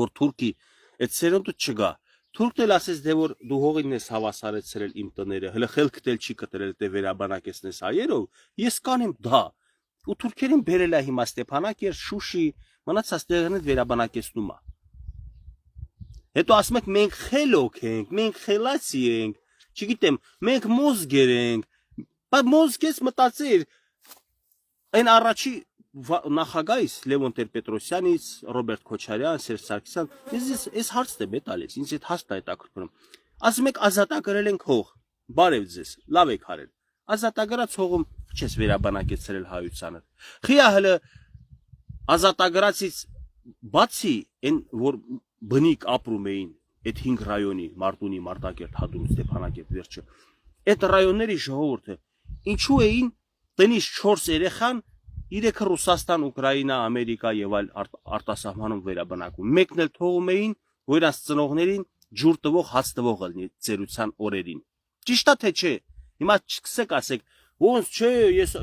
Speaker 1: որ թուրքի այդ սերունդը չգա։ Թուրքն էլ ասեց, դե որ դու հողին ես հավասարեցրել իմ տները, հələ խելքդ էլ չի կտրել, դե վերաբանակեցնես հայերով, ես կանեմ դա։ ու թուրքերին բերել է հիմա Ստեփանակերտ, Շուշի, մնացած տեղերից վերաբնակեցնում է։ Հետո ասում եք մենք խելոք ենք, մենք խելացի ենք, չգիտեմ, մենք մոզգեր ենք, բայց մոզգես մտածիր այն առաջի նախագահից Լևոն Տեր-Պետրոսյանից, Ռոբերտ Քոչարյան, Սերժ Սարգսյան, ես հարցն եմ տալիս, ինձ այդ հարցն է հետաքրքրում։ Ասում եք ազատագրել ենք հող, բարև ձեզ, լավ եք արել։ Ազատագրած հողում չես վերաբնակեցրել հայությանը։ Խիա հələ ազատագրածից բացի այն որ բնիկ ապրում էին այդ 5 ռայոնի Մարտունի, Մարտակերտ, Հադրութ, Ստեփանակերտ վերջը։ Այդ ռայոնների ժողովուրդը ինչու էին տնից 4 երեխան 3-ը Ռուսաստան, Ուկրաինա, Ամերիկա եւ այլ արտասահմանում վերաբնակում։ Մեկն էլ թողում էին, որ իրաց ծնողներին ջուր տվող, հաց տվող լինի ծերության օրերին։ Ճիշտ է թե չէ։ Հիմա չսեք ասեք, ոնց չէ,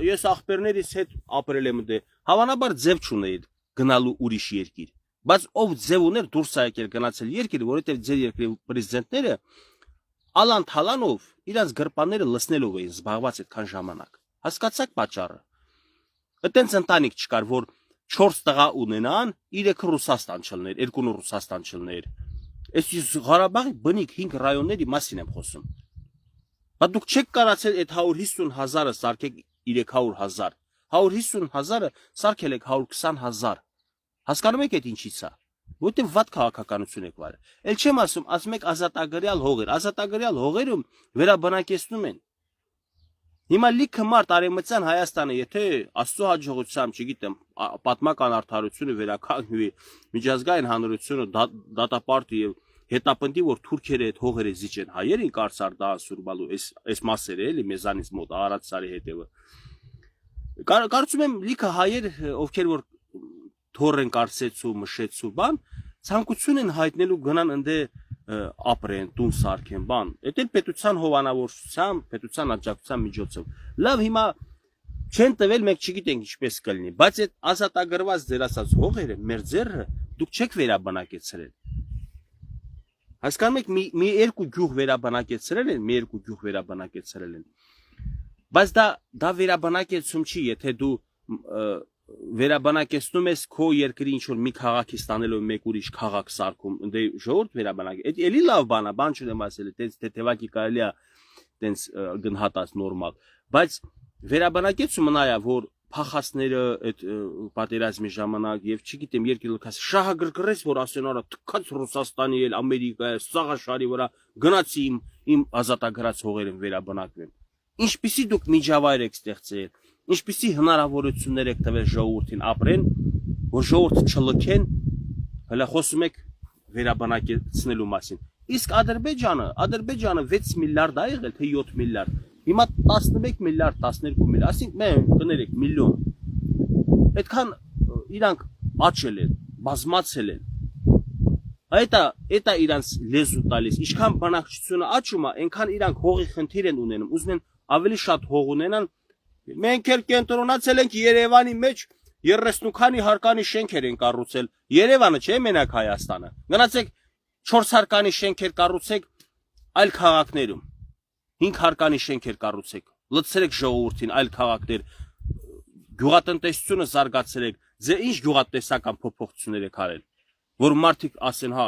Speaker 1: ես ախպերներիս հետ ապրել եմ դե։ Հավանաբար ձև չունեի գնալու ուրիշ երկիր։ Բայց ով ձև ուներ դուրս է եկել գնացել երկիր, որովհետեւ ձեր երկրի պրեզիդենտները Ալան Թալանով իրանց գրպանները լցնելով էին զբաղված այդքան ժամանակ։ Հասկացաք պատճառը։ Այտենց ընտանիք չկար, որ 4 տղա ունենան, 3-ը Ռուսաստան չլներ, 2-ը Ռուսաստան չլներ։ Այս Ղարաբաղի բնիկ 5 ռայոնների մասին եմ խոսում։ Բայց դուք չեք կարացել այդ 150,000-ը սարքեք 300,000, 150,000-ը սարքել եք 120,000։ Հասկանում եք այդ ինչից է։ Որտեղ վատ քաղաքականություն եք վարել։ Էլ չեմ ասում եք ազատագրյալ հողեր, ազատագրյալ հողերում վերաբնակեցնում են։ Հիմա լիքը մարդ Արևմտյան Հայաստանը, եթե Աստծո հաջողությամբ, չգիտեմ, պատմական արդարությունը վերականգնվի, միջազգային հանրությունը դատապարտի եւ հետապնդի, որ թուրքերը այդ հողերը զիջեն հայերին Կարծարդա, Սուրբալու, այս մասերը էլի մեզանից մոտ Արարատսարի հետևը։ Կարծում եմ լիքը հայեր, ովքեր որ թոր են կարծեցու, մշեցու բան, ցանկություն են հայտնելու գնան ընդ ապրեն, տուն սարքեն, բան։ Դա էլ պետության հովանավորությամբ, պետության աջակցության միջոցով։ Լավ, հիմա չեն տվել, մենք չգիտենք ինչպես կլինի, բայց այդ ազատագրված ձեր ասած հողերը, մեր ձեռը դուք չեք վերաբնակեցրել։ Հասկանում եք, մի երկու գյուղ վերաբնակեցրել են, բայց դա վերաբնակեցում չի, եթե դու վերաբնակեցնում ես քո երկրի ինչ որ մի քաղաքի ստանելով մեկ ուրիշ քաղաք սարքում, դե ժողովուրդ վերաբնակ։ Այդ էլի լավ բան է, բան չունեմ ասել, այդպես թեթևակի կարելի է այդպես գնահատած նորմալ, բայց վերաբնակեցումը նա է, որ փախածները այդ պատերազմի ժամանակ եւ չգիտեմ երկրի լքած շահագրգռես, որ ասեն արա թքած Ռուսաստանի էլ Ամերիկա, Սաղաշարի վրա գնացի իմ ազատագրած հողերին վերաբնակվեմ։ Ինչպիսի դուք միջավայր եք ստեղծել, ինչպիսի հնարավորություններ եք տվել ժողովրդին ապրեն, որ ժողովուրդը չլքեն, հələ խոսում եք վերաբնակեցնելու մասին։ Իսկ Ադրբեջանը 6 միլիարդ է եղել, թե 7 միլիարդ։ Հիմա 11 միլիարդ, 12 միլիարդ, ասենք մենք կներեք միլիոն։ Այդքան իրանք աճել են, բազմացել են։ Այդ է իրանց լեզու տալիս։ Ինչքան բնակչությունը աճում է, այնքան իրանք հողի խնդիր են ունենում, ուզում են ավելի շատ հող ունենան։ Մենք էլ կենտրոնացել ենք Երևանի մեջ 30 քանի հարկանի շենքեր են կառուցել։ Երևանը չէ մենակ Հայաստանը։ Գնացեք 4 հարկանի շենքեր կառուցեք այլ քաղաքներում։ 5 հարկանի շենքեր կառուցեք։ Լցրեք ժողովրդին այլ քաղաքներ։ Գյուղատնտեսությունը զարգացրեք։ Ձեր ինչ գյուղատնտեսական փոփոխություններ եք արել, որ մարդիկ ասեն, հա,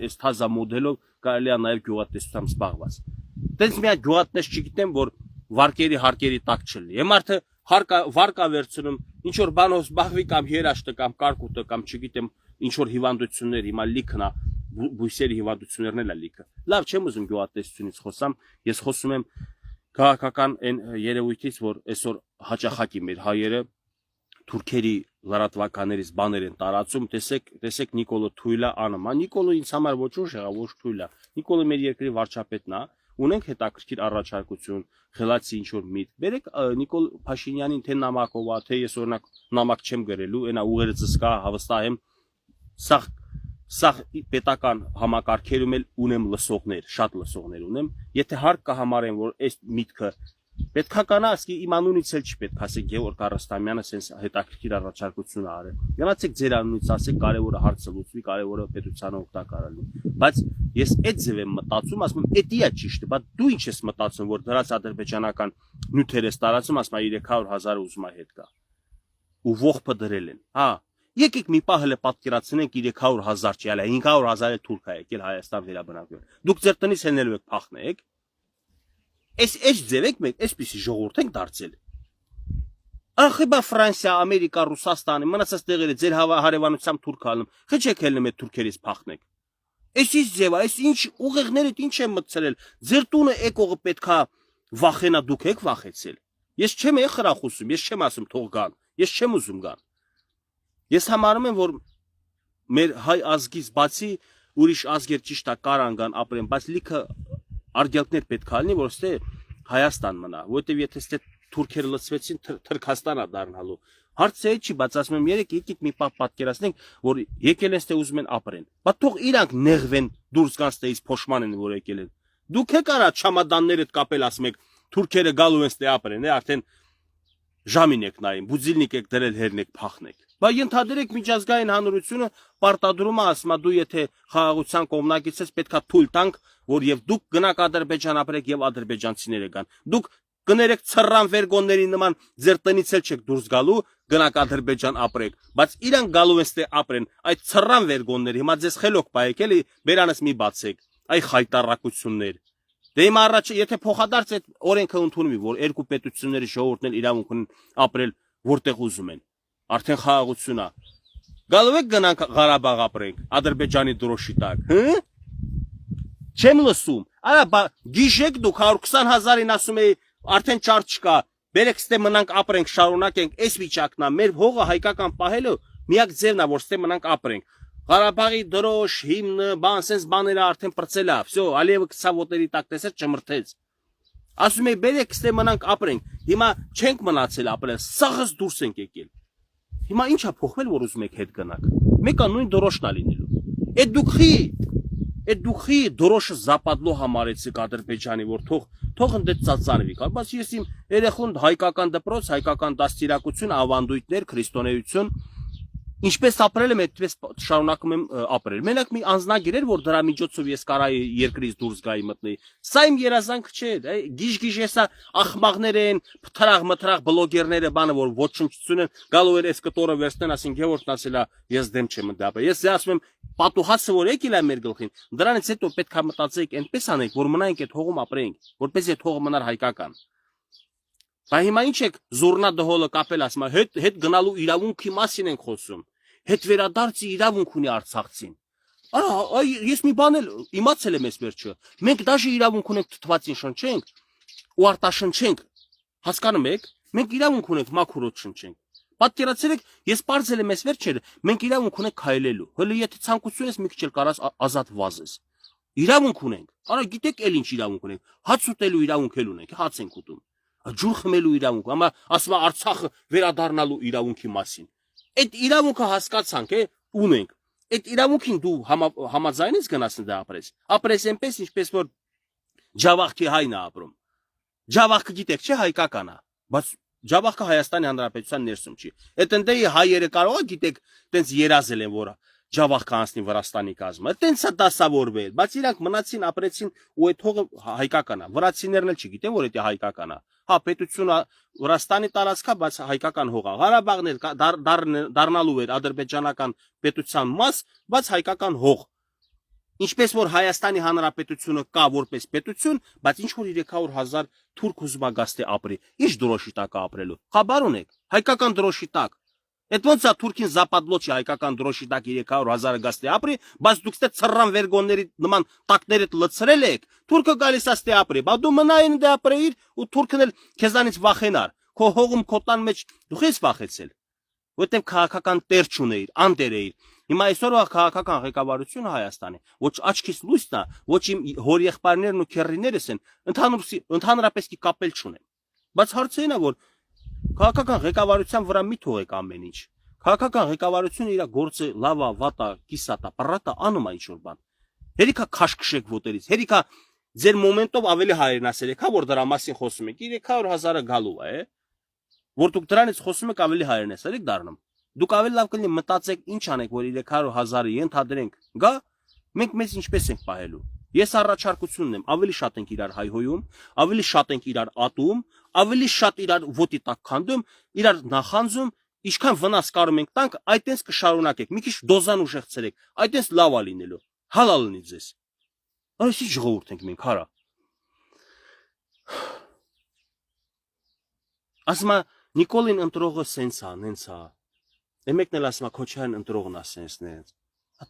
Speaker 1: այս թազա մոդելով կարելի է նաև գյուղատնտեսությամբ զբաղված։ Դες մի հատ գյուղատնտես չգիտեմ, որ վարկերի հարկերի տակ չլինի։ Եմ արդը վարկա վերցնում, ինչ որ բանով զբաղվի կամ երաշտը կամ կարկուտը կամ չգիտեմ ինչ որ հիվանդություններ, հիմա լիքն է, բույսերի հիվանդություններն էլ է լիքը։ Լավ չեմ ուզում գյուղատնտեսությունից խոսամ, ես խոսում եմ քաղաքական այն երևույթից, որ այսօր հաճախակի մեր հայերը թուրքերի լրատվականներից բաներ են տարածում, տեսեք Նիկոլո Թույլը անըմա, Նիկոլը ինձ համար ոչ ուժ եղավ, ոչ թույլ է։ Նիկոլը մեր երկրի վարչապետն է, ունենք հետաքրքիր առաջարկություն, խելացի ինչ որ միտք։ Բերեք Նիկոլ Փաշինյանին թե նամակով, թե ես օրինակ նամակ չեմ գրելու, այնա ուղերը ծսկա, հավստահ եմ, սա պետական համակարգերում էլ ունեմ լսողներ, շատ լսողներ ունեմ, եթե հարկ կհամարեմ, որ այս միտքը պետքա կանա, ասկի իմ անունից էլ չի պետք ասեք Գևորգ Արստամյանը սենց հետաքրքիր առաջարկություն արել։ Գնացեք ձեր անունից ասեք, կարևորը հարցը լուծվի, կարևորը պետությանը օգտակար լինի։ Բայց ես այդ ձև եմ մտածում, ասում եմ, էդի է ճիշտը, բայց դու ինչ ես մտածում, որ դրանց ադրբեջանական նյութեր ես տարածում, ասում եմ 300,000 ուզում է հետ գա։ ու ողբը դրել են։ Հա, եկեք մի պահ հələ պատկերացնենք 300,000 չի, հələ 500,000 թուրք է եկել Հայաստան վերաբնակվել։ Դուք ձեր տնից հենելու եք փախնեք։ Այս ձև եք մենք այսպեսի ժողովուրդ ենք դարձել։ Ախիբա Ֆրանսիա, Ամերիկա, Ռուսաստանը, մնացած տեղերը ձեր հարևանությամբ թուրք ալնում։ Խիչեք հելնում այդ թուրքերից փախնեք։ Այս ձև, այս ինչ ուղեղներդ ինչ են մտցրել։ Ձեր տունը եկողը պետքա վախենա, դուք եք վախեցել։ Ես չեմ խրախուսում, ես չեմ ասում թող գան, ես չեմ ուզում գան։ Ես համարում եմ, որ մեր հայ ազգից բացի ուրիշ ազգեր ճիշտ է կարան գան ապրեն, բայց լիքը արգելքներ պետք է լինի, որ ստե Հայաստան մնա, որովհետև եթե ստե թուրքերը լցվեցին, Թրքաստան է դառնալու։ Հարցը այդ չի, բայց ասում եմ, եկեք մի պահ պատկերացնենք, որ եկել են ստե ուզում են ապրեն։ Բայց թող իրանք նեղվեն, դուրս գան ստեից փոշման են, որ եկել են։ Դուք եք արա չամադաններդ կապել, ասում եք, թուրքերը գալու են ստե ապրեն, արդեն ժամին եք նայում, բուձիլնիկ եք դրել հերնեք փախնեք։ Բայց ենթադրեք միջազգային հանրությունը պարտադրում է, ասում է, դու եթե խաղաղության կողմնակից ես, պետքա թույլ տանք, որ եւ դուք գնաք Ադրբեջան ապրեք եւ ադրբեջանցիները գան։ Դուք կներեք ցռան վերգոնների նման ձեր տնից էլ չեք դուրս գալու, գնաք Ադրբեջան ապրեք, բայց իրանք գալու են ստե ապրեն, այդ ցռան վերգոնները, հիմա ձեզ խելոք պայեք էլի, բերանս մի բացեք, այ խայտարակություններ։ Դե հիմա առաջ եթե փոխադարձ այդ օրենքը ընդունվի, որ երկու պետությունների ժողովուրդն էլ իրավունք ունեն ապրել որտեղ ուզում են, արդեն խաղաղություն է։ Գալու եք գնանք Ղարաբաղ ապրենք, Ադրբեջանի դրոշի տակ, հը՞։ Չեմ լսում։ Արա գիշեք դուք 120,000-ին ասում էի, արդեն չար չկա, բերեք ստե մնանք ապրենք, շարունակենք, այս վիճակն է, մեր հողը հայկական պահելու միակ ձևն է, որ ստե մնանք ապրենք։ Ղարաբաղի դրոշ, հիմնը, բան, sense բաները արդեն պրծել է, всё, Ալիևը կսա ոտերի տակ տեսեր ճմրթեց։ Ասում էի, բերեք ստե մնանք ապրենք։ Հիմա չենք մնացել ապրել, սաղս դուրս ենք եկել։ Հիմա ի՞նչ է փոխվել, որ ուզում եք հետ գնաք։ Մեկը նույն դրոշն է լինելու։ Այդ դուքի դրոշը զապադլո համարեցիք Ադրբեջանի, որ թող ընդդե ծածանվի, բայց ես իմ երեխուն հայկական դպրոց, հայկական դաստիարակություն, ավանդույթներ, քրիստոնեություն, ինչպես ապրել եմ, այդպես շարունակում եմ ապրել։ Մենակ մի անձնագիր էր, որ դրա միջոցով ես կարայի երկրից դուրս գայի մտնեի։ Սա իմ երազանք չէ, գիժ հեսա ախմաղներ են, փթրաղ բլոգերները, բանը որ ոչնչություն են, գալու էր այս կտորը վերցնեն, ասին Գևորգն ասել է, ես դեմ չեմ դապը։ Ես ասում եմ, պատուհասը որ եկել է մեր գլխին, դրանից հետո պետք է մտածեիք այնպես անենք, որ մնայինք այդ հողում ապրեինք, որպես այդ հողը մնար հայկական։ Բայց հիմա ինչ եք զուռնա դհոլը կապել, ասում է, հետ գնալու իրավունքի մասին ենք խոսում։ Հետ վերադարձի իրավունք ունի արցախցին։ Արա, ես մի բան էլ իմացել եմ այս վերջը։ Մենք դաժե իրավունք ունենք թթվածին շնչենք ու արտաշնչենք։ Հասկանում եք։ Մենք իրավունք ունենք մաքուրոտ շնչենք։ Պատկերացրեք, ես բարձել եմ այս վերջերը, մենք իրավունք ունենք քայլելու։ Հələ եթե ցանկություն ես մի քիչ էլ կարաս ազատ վազես։ Իրավունք ունենք։ Արա, գիտեք էլ ինչ իրավունք ունենք։ Հաց ուտելու իրավունք էլ ունենք, հաց ենք ուտում։ Ջուր խմելու իրավունք, ամա ասում է Արցախը վերադառնալու իրավունքի մասին։ Այդ իրավունքը հասկացանք, ունենք։ Այդ իրավունքին դու համաձայն ես գնաս դա ապրես։ Ապրես այնպես, ինչպես որ Ջավախքի հայն է ապրում։ Ջավախքը գիտեք, չէ, հայկական է, բայց Ջավախքը Հայաստանի Հանրապետության ներսում չի։ Այդ ընդեի հայերը կարող է գիտեք, տենց երազել են, որ Ջավախքը անցնի Վրաստանի կազմը։ Տենց է դասավորվել, բայց իրանք մնացին, ապրեցին ու այդ հողը հայկական է։ Վրացիներն էլ չգիտեն, որ դա հայկական է։ Հա, պետությունը Վրաստանի տարածքա, բայց հայկական հող է։ Ղարաբաղն էլ դառնալու էր ադրբեջանական պետության մաս, բայց հայկական հող։ Ինչպես որ Հայաստանի Հանրապետությունը կա որպես պետություն, բայց ինչ որ 300,000 թուրք ուզում է գաստե ապրի։ Ինչ դրոշի տակ ապրելու։ Խաբար ունեք, հայկական դրոշի տակ։ Այդ ոնց է թուրքին զապադլոչի հայկական դրոշի տակ 300,000 գաստե ապրի, բայց դուք ստե ցռան վերգոնների նման տակներդ լցրել եք։ Թուրքը գալիս է ստե ապրի, բա դու մնային դե ապրեիր ու թուրքն էլ քեզանից վախենար։ Քո հողում քոտան մեջ դու ես վախեցել։ Որտեղ քաղաքական տեր չունեիր, անտեր էիր։ Հիմա այսօրվա քաղաքական ղեկավարությունը Հայաստանի ոչ աչքից լույսն է, ոչ իմ հոր եղբայրներն ու քեռիներս են, ընդհանրապես կապել չունեն։ Բայց հարցը այն է, որ քաղաքական ղեկավարության վրա մի թողեք ամեն ինչ։ Քաղաքական ղեկավարությունը իր գործը լավա, վատա, կիսատա, պռատա անում է ինչ-որ բան։ Հերիքա քաշքշեք ոտերից, հերիքա ձեր մոմենտով ավելի հայրենասեր եք, հա որ դրա մասին խոսում եք, 300,000-ը գալու է, որ դուք դրանից խոսում եք ավելի հայրենասեր եք դառնում։ Դուք ավելի լավ կլինի մտածեք ինչ անեք, որ 300,000-ը ենթադրենք, գա, մենք մեզ ինչպես ենք պահելու։ Ես առաջարկությունն եմ, ավելի շատ ենք իրար հայհոյում, ավելի շատ ենք իրար ատում, ավելի շատ իրար ոտի տակ քանդում, իրար նախանձում, Ինչքան վնաս կարում ենք տանք, այդտենց կշարունակեք։ Մի քիչ դոզան ուժեղցրեք։ Այդտենց լավ է լինելու։ Հալա լինի ձեզ։ Այս ի ժողովուրդ ենք մենք, հարա։ Ասма Նիկոլին ընտրողը սենց է, նենց է։ Մեկն էլ ասма Քոչարյան ընտրողն է սենսն է։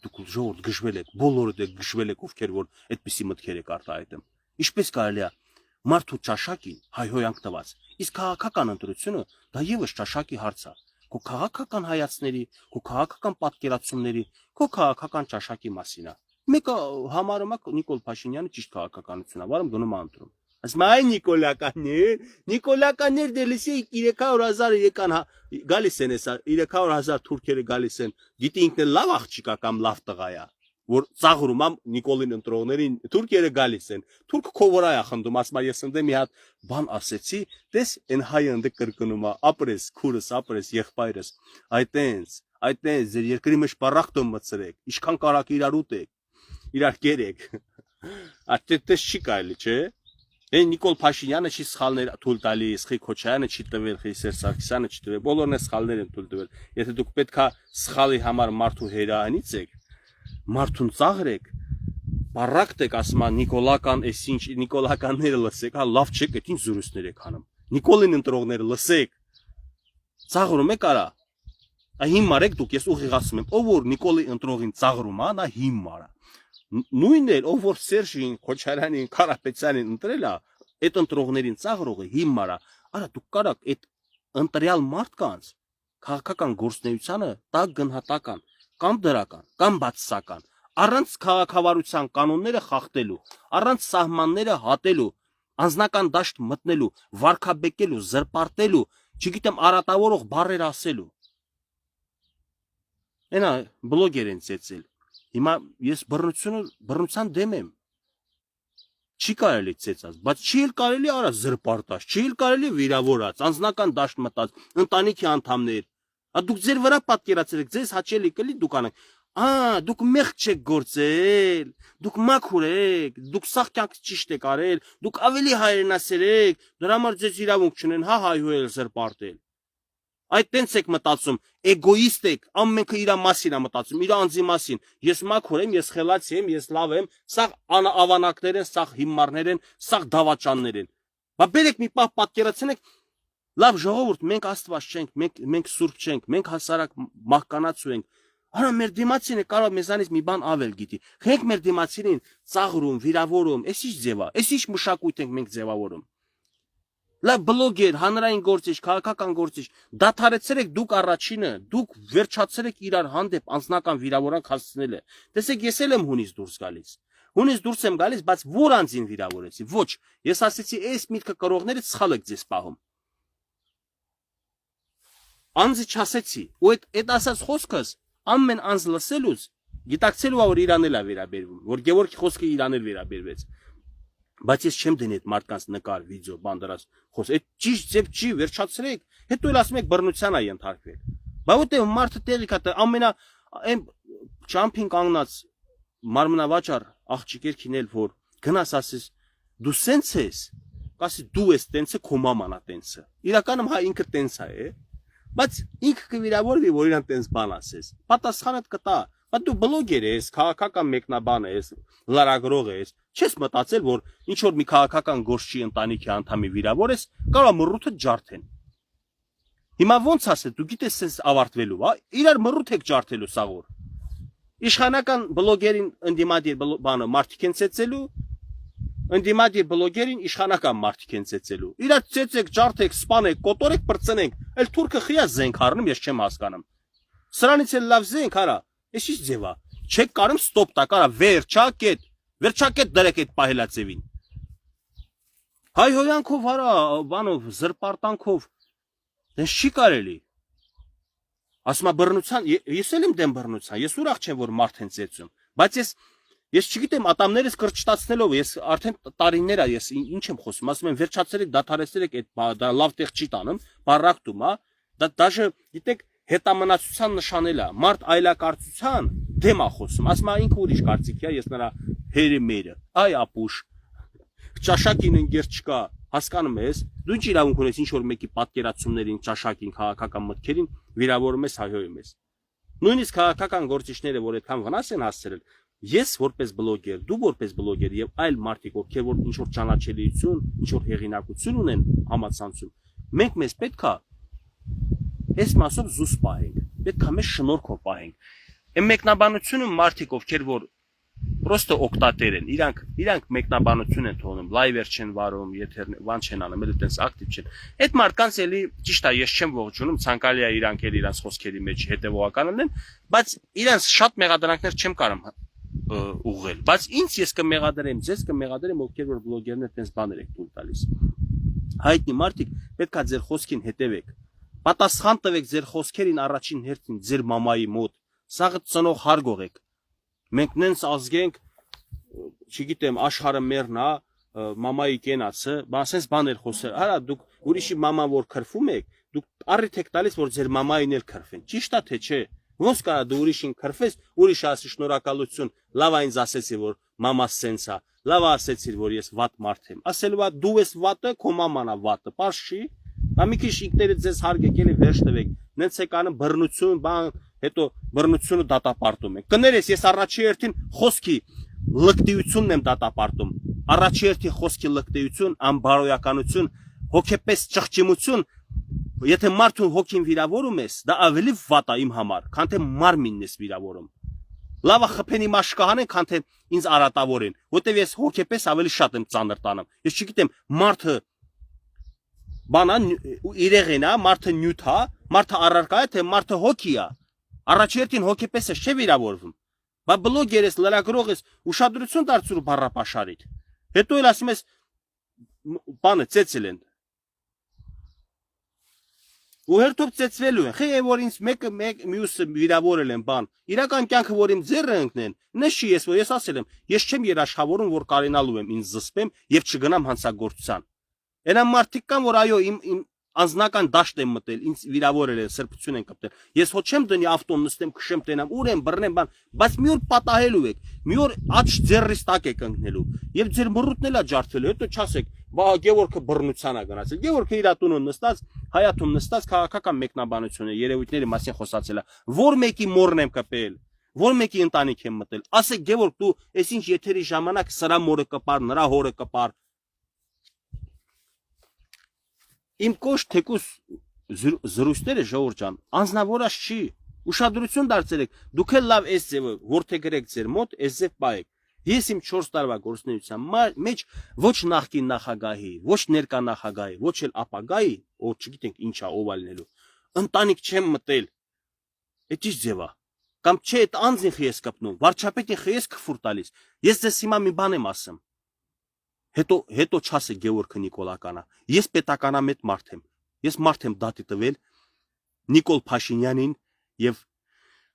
Speaker 1: Դուք ժողովուրդ գժվել եք, բոլորդ եք գժվել եք, ովքեր որ այդպիսի մտքեր եք արտահայտում։ Ինչպես կարելի է մարդու ճաշակին հայհոյանք տված։ Իսկ քաղաքական ընտրությունը դա եւս ճաշակի հարց է։ Քո քաղաքական հայացքների, քո քաղաքական պատկերացումների, քո քաղաքական ճաշակի մասին է։ Մեկը համարում է Նիկոլ Փաշինյանը ճիշտ քաղաքականություն է, որում գնում է ընտրում։ Ասում այ Նիկոլականներ դելիսի 300,000 եկան գալիս են հեսա 300,000 թուրքերը գալիս են։ Գիտի ինքն էլ լավ աղջիկ է կամ լավ տղա է, որ ծաղրում է Նիկոլին ընտրողներին, թուրքերը գալիս են։ Թուրքը քո վրա է խնդում, ասում է ես ընդ մի հատ բան ասեցի, տես այն հայը ընդ կրկնում է, ապրես, քուրս, ապրես, եղբայրս։ Այդտենց ձեր երկրի մեջ բառախտում մցրեք, ինչքան կարաք իրար ուտեք, իրար կերեք։ Այդտես չի կարելի, չէ՞։ Այն Նիկոլ Փաշինյանը չի սխալներ թույլ տալիս, Խի Քոչարյանը չի տվել, Խի Սերժ Սարգսյանը չի տվել, բոլորն է սխալներ են թույլ տվել։ Եթե դուք պետքա սխալի համար մարդու հերանից եք, մարդուն ծաղրեք, բառակտեք, ասում է Նիկոլական, այսինչ Նիկոլականները լսեք, հա լավ չեք, այդ ինչ զրույցներ եք անում։ Նիկոլին ընտրողները լսեք։ Ծաղրում եք արա։ Հիմար եք դուք, ես ուղիղ ասում եմ, ով որ Նիկոլի ընտրողին ծաղրում է, նա հիմար է։ Նույնն էլ ով որ Սերժին, Քոչարյանին, Կարապետյանին ընտրել է, այդ ընտրողներին ծաղրողը հիմար է։ Արա դուք կարաք այդ ընտրյալ մարդկանց քաղաքական գործունեությանը տակ գնահատական կամ դրական կամ բացասական առանց քաղաքավարության կանոնները խախտելու, առանց սահմանները հատելու, անձնական դաշտ մտնելու, վարքաբեկելու, զրպարտելու, չգիտեմ արատավորող բառեր ասելու։ Այնա բլոգեր են ծեծել։ Հիմա ես բռնության դեմ եմ։ Չի կարելի ծեծած, բայց չի էլ կարելի արա զրպարտած, չի էլ կարելի վիրավորած, անձնական դաշտ մտած, ընտանիքի անդամներ։ Դուք ձեր վրա պատկերացրեք, ձեզ հաճելի կլի դուք անեք։ Դուք մեղք չեք գործել, դուք մաքուր եք, դուք սաղ կյանք ճիշտ եք արել, դուք ավելի հայրենասեր եք, դրա համար ձեզ իրավունք չունեն, հա հայհոյել զրպարտել։ Այդտենց եք մտածում, էգոիստ եք, ամենքը իր մասին է մտածում, իր անձի մասին։ Ես մաքուր եմ, ես խելացի եմ, ես լավ եմ, սաղ ավանակներ են, սաղ հիմարներ են, սաղ դավաճաններ են։ Բա բերեք մի պահ պատկերացնեք, լավ ժողովուրդ, մենք Աստված չենք, մենք սուրբ չենք, մենք հասարակ մահկանացու ենք։ Արա մեր դիմացինը կարող մեզանից մի բան ավել գիտի։ Խենք մեր դիմացինին ծաղրում, վիրավորում, էս ինչ ձև է, էս ինչ մշակույթ ենք մենք ձևավորում։ Լավ բլոգեր, հանրային գործիչ, քաղաքական գործիչ, դադարեցրեք դուք առաջինը, դուք վերջացրեք իրար հանդեպ անձնական վիրավորանք հասցնելը։ Տեսեք, ես էլ եմ հունից դուրս գալիս։ Հունից դուրս եմ գալիս, բայց որ անձին վիրավորեցի։ Ոչ, ես ասեցի, այս միտքը կրողներից սխալ եք ձեզ պահում։ Անձի չասեցի, ու այդ ասած խոսքս ամեն անձ լսելուց գիտակցելու որ Իրանն էլ է վերաբերվում, որ Գևորգի խոսքը Իրանն էլ վերաբերվեց։ Բայց ես չեմ դնի այդ մարդկանց նկար, վիդեո, բանդրած խոս։ Այդ ճիշտ ձև չի, վերջացրեք։ Հետո էլ ասում եք բռնության է ենթարկվել։ Բա ուտե մարդը տեղի կա, ամենա այն ճամփին կանգնած մարմնավաճառ աղջիկերքին էլ որ գնաս ասես դու սենց ես, կասի դու ես տենցը, քո մաման է տենցը։ Իրականում հա ինքը տենց է, բայց ինքը կվիրավորվի, որ իրան տենց բան ասես։ Պատասխանը կտա։ Բայց դու բլոգեր ես, քաղաքական մեկնաբան ես, լրագրող ես, չես մտածել, որ ինչ որ մի քաղաքական գործչի ընտանիքի անդամի վիրավոր ես, կարող մռութը ջարդեն։ Հիմա ոնց ասես, դու գիտես sense ավարտվելու, հա, իրար մռութ եք ջարդելու սաղոր։ Իշխանական բլոգերին ընդդիմադիր բանը մարդիկ են ցեցելու, ընդդիմադիր բլոգերին իշխանական մարդիկ են ցեցելու։ Իրար ցեցեք, ջարդեք, սպանեք, կոտորեք, բրծնենք, այլ թուրքը խիա զենք առնում, ես չեմ հասկանում։ Սրանից էլ լավ զենք արա։ Էս ի՞նչ ձև է։ Չեք կարում ստոպ տա, կարա վերջակետ դրեք այդ պահելացևին։ Հայհոյանքով արա, բանով, զրպարտանքով, դες չի կարելի։ Ասում է բռնության, ես էլ եմ դեմ բռնության, ես ուրախ չեմ, որ մարդ են ծեծում, բայց ես չգիտեմ, ատամներս կրճտացնելով, ես արդեն տարիներ է, ես ինչ եմ խոսում, ասում եմ վերջացրեք, դադարեցրեք այդ լավ տեղ չի տանում, բառակտում, հա, դա դաժե գիտեք հետամնացության նշանել է, մարդ այլակարծության դեմ է խոսում, ասում է ինքը ուրիշ կարծիք է, ես նրա հերը մերը, այ ապուշ, ճաշակին ընկեր չկա, հասկանում ես, դու ինչ իրավունք ունես ինչ որ մեկի պատկերացումներին, ճաշակին, քաղաքական մտքերին վիրավորում ես, հայհոյում ես։ Նույնիսկ քաղաքական գործիչները, որ այդքան վնաս են հասցրել, ես որպես բլոգեր, դու որպես բլոգեր եւ այլ մարդիկ, ովքեր որ ինչ որ ճանաչելիություն, ինչ որ հեղինակություն ունեն համացանցում, մենք մեզ պետքա այս մասով զուս պահենք, պետքա մեզ շնորհքով պահենք։ Այն մեկնաբանությունը մարդիկ, ովքեր որ պրոստը օկտատեր են, իրանք մեկնաբանություն են թողնում, լայվեր չեն վարում, եթեր բան չեն անում, էլ այդպես ակտիվ չեն։ Այդ մարդկանց էլի ճիշտ է, ես չեմ ողջունում, ցանկալի է իրանք էլ իրանց խոսքերի մեջ հետևողական լինեն, բայց իրանց շատ մեղադրանքներ չեմ կարող ուղղել, բայց ինձ ես կմեղադրեմ, ձեզ կմեղադրեմ, ովքեր որ բլոգերներ այդպես բաներ եք տուն տալիս։ Հայտնի մարդիկ, պետքա ձեր խոսքին հետևեք։ Պատասխան տվեք ձեր խոսքերին առաջին հերթին ձեր մամայի մոտ։ Սաղը ծնող հարգողեք։ Մենք նենց ազգենք, չգիտեմ, աշխարհը մերն է, մամայի կենացը, բասես բաներ խոսել։ Արա դուք ուրիշի մաման որ քրվում եք, դուք առիթ եք տալիս, որ ձեր մամային էլ քրվեն։ Ճիշտ է թե չէ։ Ոնց կարա դու ուրիշին քրվես, ուրիշը ասի շնորհակալություն, լավ այնց ասեցի, որ մամաս սենց է, լավ ասեցիր, որ ես վատ մարդ եմ։ Ասելու է դու ես վատը, քո մաման է վատը, պարզ չի։ Բա մի քիչ ինքներդ ձեզ հարգեք, էլի վերջ տվեք։ Նենց եք անում բռնություն, բան, հետո բռնությունը դատապարտում եք։ Կներես, ես առաջի հերթին խոսքի լկտիությունն եմ դատապարտում։ Առաջի հերթին խոսքի լկտիություն, անբարոյականություն, հոգեպես ճղճիմություն, եթե մարդուն հոգին վիրավորում ես, դա ավելի վատ է իմ համար, քան թե մարմինն ես վիրավորում։ Լավա խփեն իմ աշկահանեն, քան թե ինձ արատավորեն, որտեվ ես հոգեպես ավելի շատ եմ ծանր տանում։ Ես չգիտեմ, մարդը բանա իրեղեն է, մարդը նյութ է, մարդը առարկա է, թե մարդը հոգի է։ Առաջի հերթին հոգեպես է չէ վիրավորվում։ Բա բլոգեր ես, լրագրող ես, ուշադրություն դարձրու բառապաշարիդ։ Հետո էլ ասում ես բանը ծեծել են։ Ու հերթով ծեծվելու են։ Խե որ ինձ մեկը մյուսը վիրավորել են բան։ Իրական կյանքը որ իմ ձեռը ընկնեն, նշի ես որ ես ասել եմ, ես չեմ երաշխավորում որ կարենալու եմ ինձ զսպեմ եւ չգնամ հանցագործության։ Այնա մարդիկ կան որ այո իմ անձնական դաշտ եմ մտել, ինձ վիրավորել են, սրբություն են կպտել։ Ես ոչ չեմ դնի ավտոն նստեմ, քշեմ տենամ, ուր եմ, բռնեմ բան, բայց մի օր պատահելու եք, մի օր աչ ձեռիս տակ եք ընկնելու եւ ձեր մռուտն էլա ջարդվելու, հետո չասեք, բա Գևորգը բռնության է գնացել։ Գևորգը իր տունն նստած, հայաթում նստած քաղաքական մեկնաբանություն է, երևույթների մասին խոսացել է։ Որ մեկի մորն եմ կպել, որ մեկի ընտանիք եմ մտել։ Ասեք Գևորգ, դու այսինչ եթերի ժամանակ սրա մորը կպար, նրա հորը կպար։ Իմ կոշ թեկուս զրույցները ժողովուրդ ջան, անznավորած չի։ Ուշադրություն դարձրեք, դուք էլ լավ այս ձևը ворթեգրեք ձեր մոտ, այս ձև պահեք։ Ես իմ 4 տարվա գործունեության մեջ ոչ նախկին նախագահի, ոչ ներկա նախագահի, ոչ էլ ապագայի, որ չգիտենք ինչա ով ալնելու, ընտանիք չեմ մտել։ Այդ ի՞նչ ձև է։ Կամ չէ, այդ անձին խի ես կպնում, վարչապետին խի ես քֆուր տալիս։ Ես ձեզ հիմա մի բան եմ ասում։ Հետո չասեք Գևորգը Նիկոլականա։ Ես պետականամետ մարդ եմ։ Ես մարդ եմ դատի տվել Նիկոլ Փաշինյանին եւ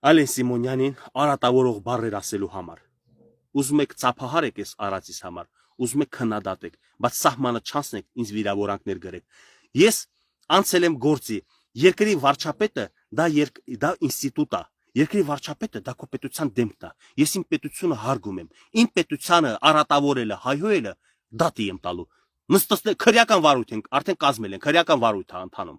Speaker 1: Ալեն Սիմոնյանին արատավորող բառեր ասելու համար։ Ուզում եք ծափահարեք այս արածիս համար, ուզում եք քննադատեք, բայց սահմանը չանցնեք ինձ վիրավորանքներ գրեք։ Ես անցել եմ գործի, երկրի վարչապետը դա ինստիտուտ է։ Երկրի վարչապետը դա քո պետության դեմքն է։ Ես իմ պետությունը հարգում եմ։ Իմ պետությանը արատավորելը, հայհոյելը դատի եմ տալու։ Նստած քրեական վարույթ ենք, արդեն կազմել են, քրեական վարույթ է ընթանում։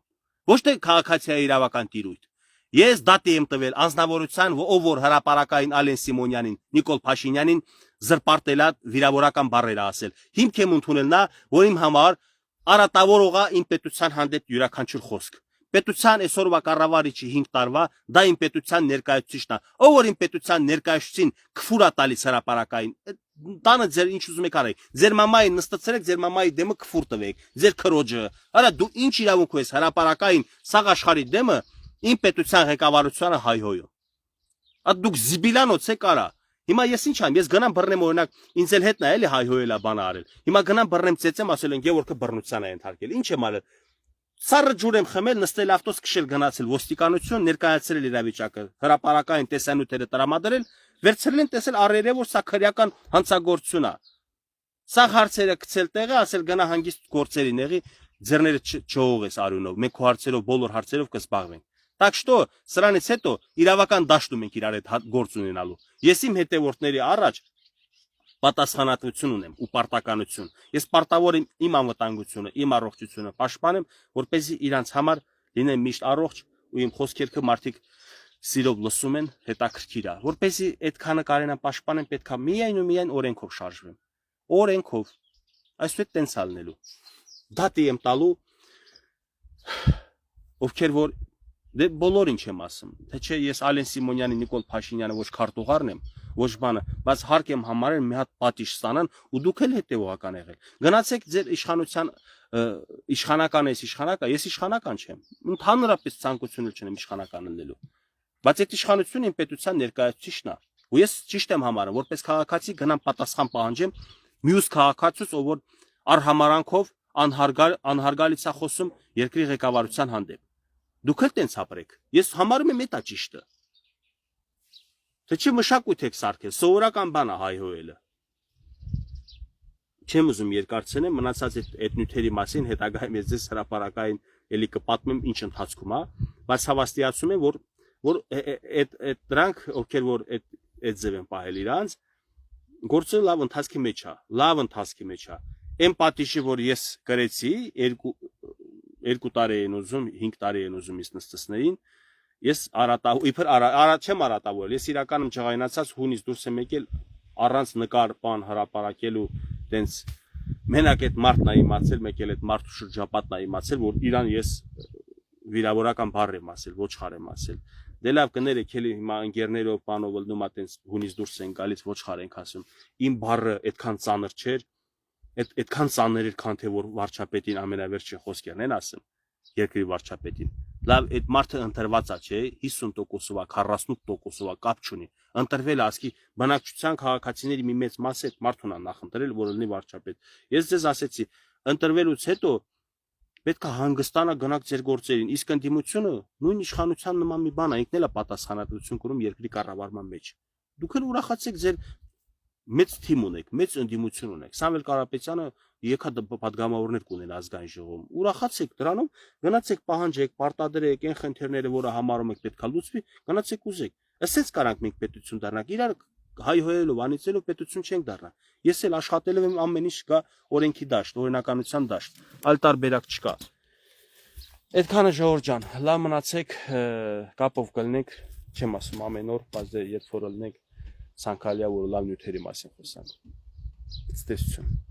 Speaker 1: Ոչ թե քաղաքացիայի իրավական տիրույթ։ Ես դատի եմ տվել անձնավորության, ով որ հրապարակային Ալեն Սիմոնյանին, Նիկոլ Փաշինյանին զրպարտելա վիրավորական բառեր ասել։ Հիմք եմ ընդունել նա, որ իմ համար արատավորողա իմ պետության հանդեպ յուրաքանչյուր խոսք։ Պետության այսօրվա կառավարիչի 5 տարվա դա իմ պետության ներկայացուցիչն է։ Ով որ իմ պետության ներկայացուցին քֆուր է տալիս հրապարակային, տանը ձեր ինչ ուզում եք արեք։ Ձեր մամային նստացրեք, ձեր մամայի դեմը քֆուր տվեք, ձեր քրոջը։ Արա դու ինչ իրավունք ունես հրապարակային սաղ աշխարհի դեմը իմ պետության ղեկավարությանը հայհոյո։ Ա դուք զիբիլանոց եք արա։ Հիմա ես ինչ եմ, ես գնամ բռնեմ օրինակ ինձ էլ հետն է էլի հայհոյելա բան արել։ Հիմա գնամ բռնեմ ծեծեմ, ասել են Գևորգը բռնության է ենթարկել։ Ինչ եմ արել։ Սառը ջուր եմ խմել, նստել ավտոս քշել գնացել ոստիկանություն, ներկայացրել իրավիճակը, հրապարակային տեսանյութերը տրամադրել, վերցրել են տեսել առերև որ սա քրեական հանցագործություն է։ Սա հարցերը գցել տեղը, ասել գնա հանգիստ գործերի նեղի, ձեռները չողես արյունով, մենք քո հարցերով բոլոր հարցերով կզբաղվենք։ Так что, սրանից հետո իրավական դաշտում ենք իրար հետ գործ ունենալու։ Ես իմ հետևորդների առաջ պատասխանատվություն ունեմ ու պարտականություն։ Ես պարտավոր եմ իմ անվտանգությունը, իմ առողջությունը պաշտպանեմ, որպեսզի իրանց համար լինեմ միշտ առողջ ու իմ խոսքերքը մարդիկ սիրով լսում են, հետաքրքիր է։ Որպեսզի այդքանը կարենա պաշտպանեմ, պետք է միայն ու միայն օրենքով շարժվեմ։ Օրենքով։ Այսուհետ տենց ալնելու։ Դատի եմ տալու ովքեր որ դե բոլորին չեմ ասում, թե չէ ես Ալեն Սիմոնյանի, Նիկոլ Փաշինյանը ոչ քարտուղարն եմ, ոչ բանը, բայց հարկ եմ համարել մի հատ պատիժ ստանան ու դուք էլ հետևողական եղեք։ Գնացեք ձեր իշխանության իշխանական ես իշխանական, ես իշխանական չեմ։ Ընդհանրապես ցանկություն չունեմ իշխանական լինելու։ Բայց այդ իշխանությունը իմ պետության ներկայացուցիչն է։ Ու ես ճիշտ եմ համարում, որպես քաղաքացի գնամ պատասխան պահանջեմ մյուս քաղաքացուց, ով որ արհամարանքով անհարգալից է խոսում երկրի ղեկավարության հանդեպ։ Դուք էլ տենց ապրեք։ Ես համարում եմ դա ճիշտը։ Թե չի մշակույթ եք սարքել, սովորական բան է հայհոյելը։ Չեմ ուզում երկարցնեմ, մնացած այդ նյութերի մասին հետագայում ես ձեզ հրապարակային էլի կպատմեմ ինչ ընթացքում է, բայց հավաստիացում եմ, որ այդ դրանք, ովքեր որ այդ ձև են պահել իրանց, գործը լավ ընթացքի մեջ է, լավ ընթացքի մեջ է։ Այն պատիժը, որ ես կրեցի, 2 տարի են ուզում, 5 տարի են ուզում իս նստեցներին, ես չեմ արատավորել, ես իրականում ջղայնացած հունից դուրս եմ եկել առանց նկար բան հրապարակելու, տենց մենակ այդ մարդն է իմացել, մեկ էլ այդ մարդու շրջապատն է իմացել, որ իրան ես վիրավորական բառ եմ ասել, ոչխար եմ ասել։ Դե լավ կներեք, էլի հիմա ընկերներով բանով ելնում ա տենց հունից դուրս են գալիս, ոչխար ենք ասում։ Իմ բառը այդքան ծանր չէր, այդքան ծանր էր, քան թե որ վարչապետին ամենավերջին խոսքերն են ասում, երկրի վարչապետին։ Լավ, այդ մարդը ընտրված է, չէ, 50%-ով է, 48%-ով է, կապ չունի։ Ընտրվել է, ասկի բնակչության քաղաքացիների մի մեծ մասը այդ մարդուն է նախընտրել, որ լինի վարչապետ։ Ես ձեզ ասեցի, ընտրվելուց հետո պետք է հանգստանա գնաք ձեր գործերին, իսկ ընդդիմությունը նույն իշխանության նման մի բան է, ինքն էլ է պատասխանատվություն կրում երկրի կառավարման մեջ։ Դուք էլ ուրախացեք ձեր մեծ թիմ ունեք, մեծ ընդդիմություն ունեք։ Սամվել Կարապետյանը եկա պատգամավորներ կունեն ազգային ժողովում։ Ուրախացեք դրանով, գնացեք պահանջեք, պարտադրեք այն խնդիրները, որը համարում եք պետքա լուծվի, գնացեք ուզեք։ Ասենց կարանք մենք պետություն դառնանք, իրար հայհոյելով, անիծելով պետություն չենք դառնա։ Ես էլ աշխատելով եմ ամեն ինչ կա օրենքի դաշտ, օրինականության դաշտ, այլ տարբերակ չկա։ Այդքանը ժողովուրդ ջան, լավ մնացեք, կապով կլինեք, չեմ ասում ամեն օր, բայց դե երբ որ լինենք ցանկալիա որ լավ նյութերի մասին խոսանք։ Ցտեսություն։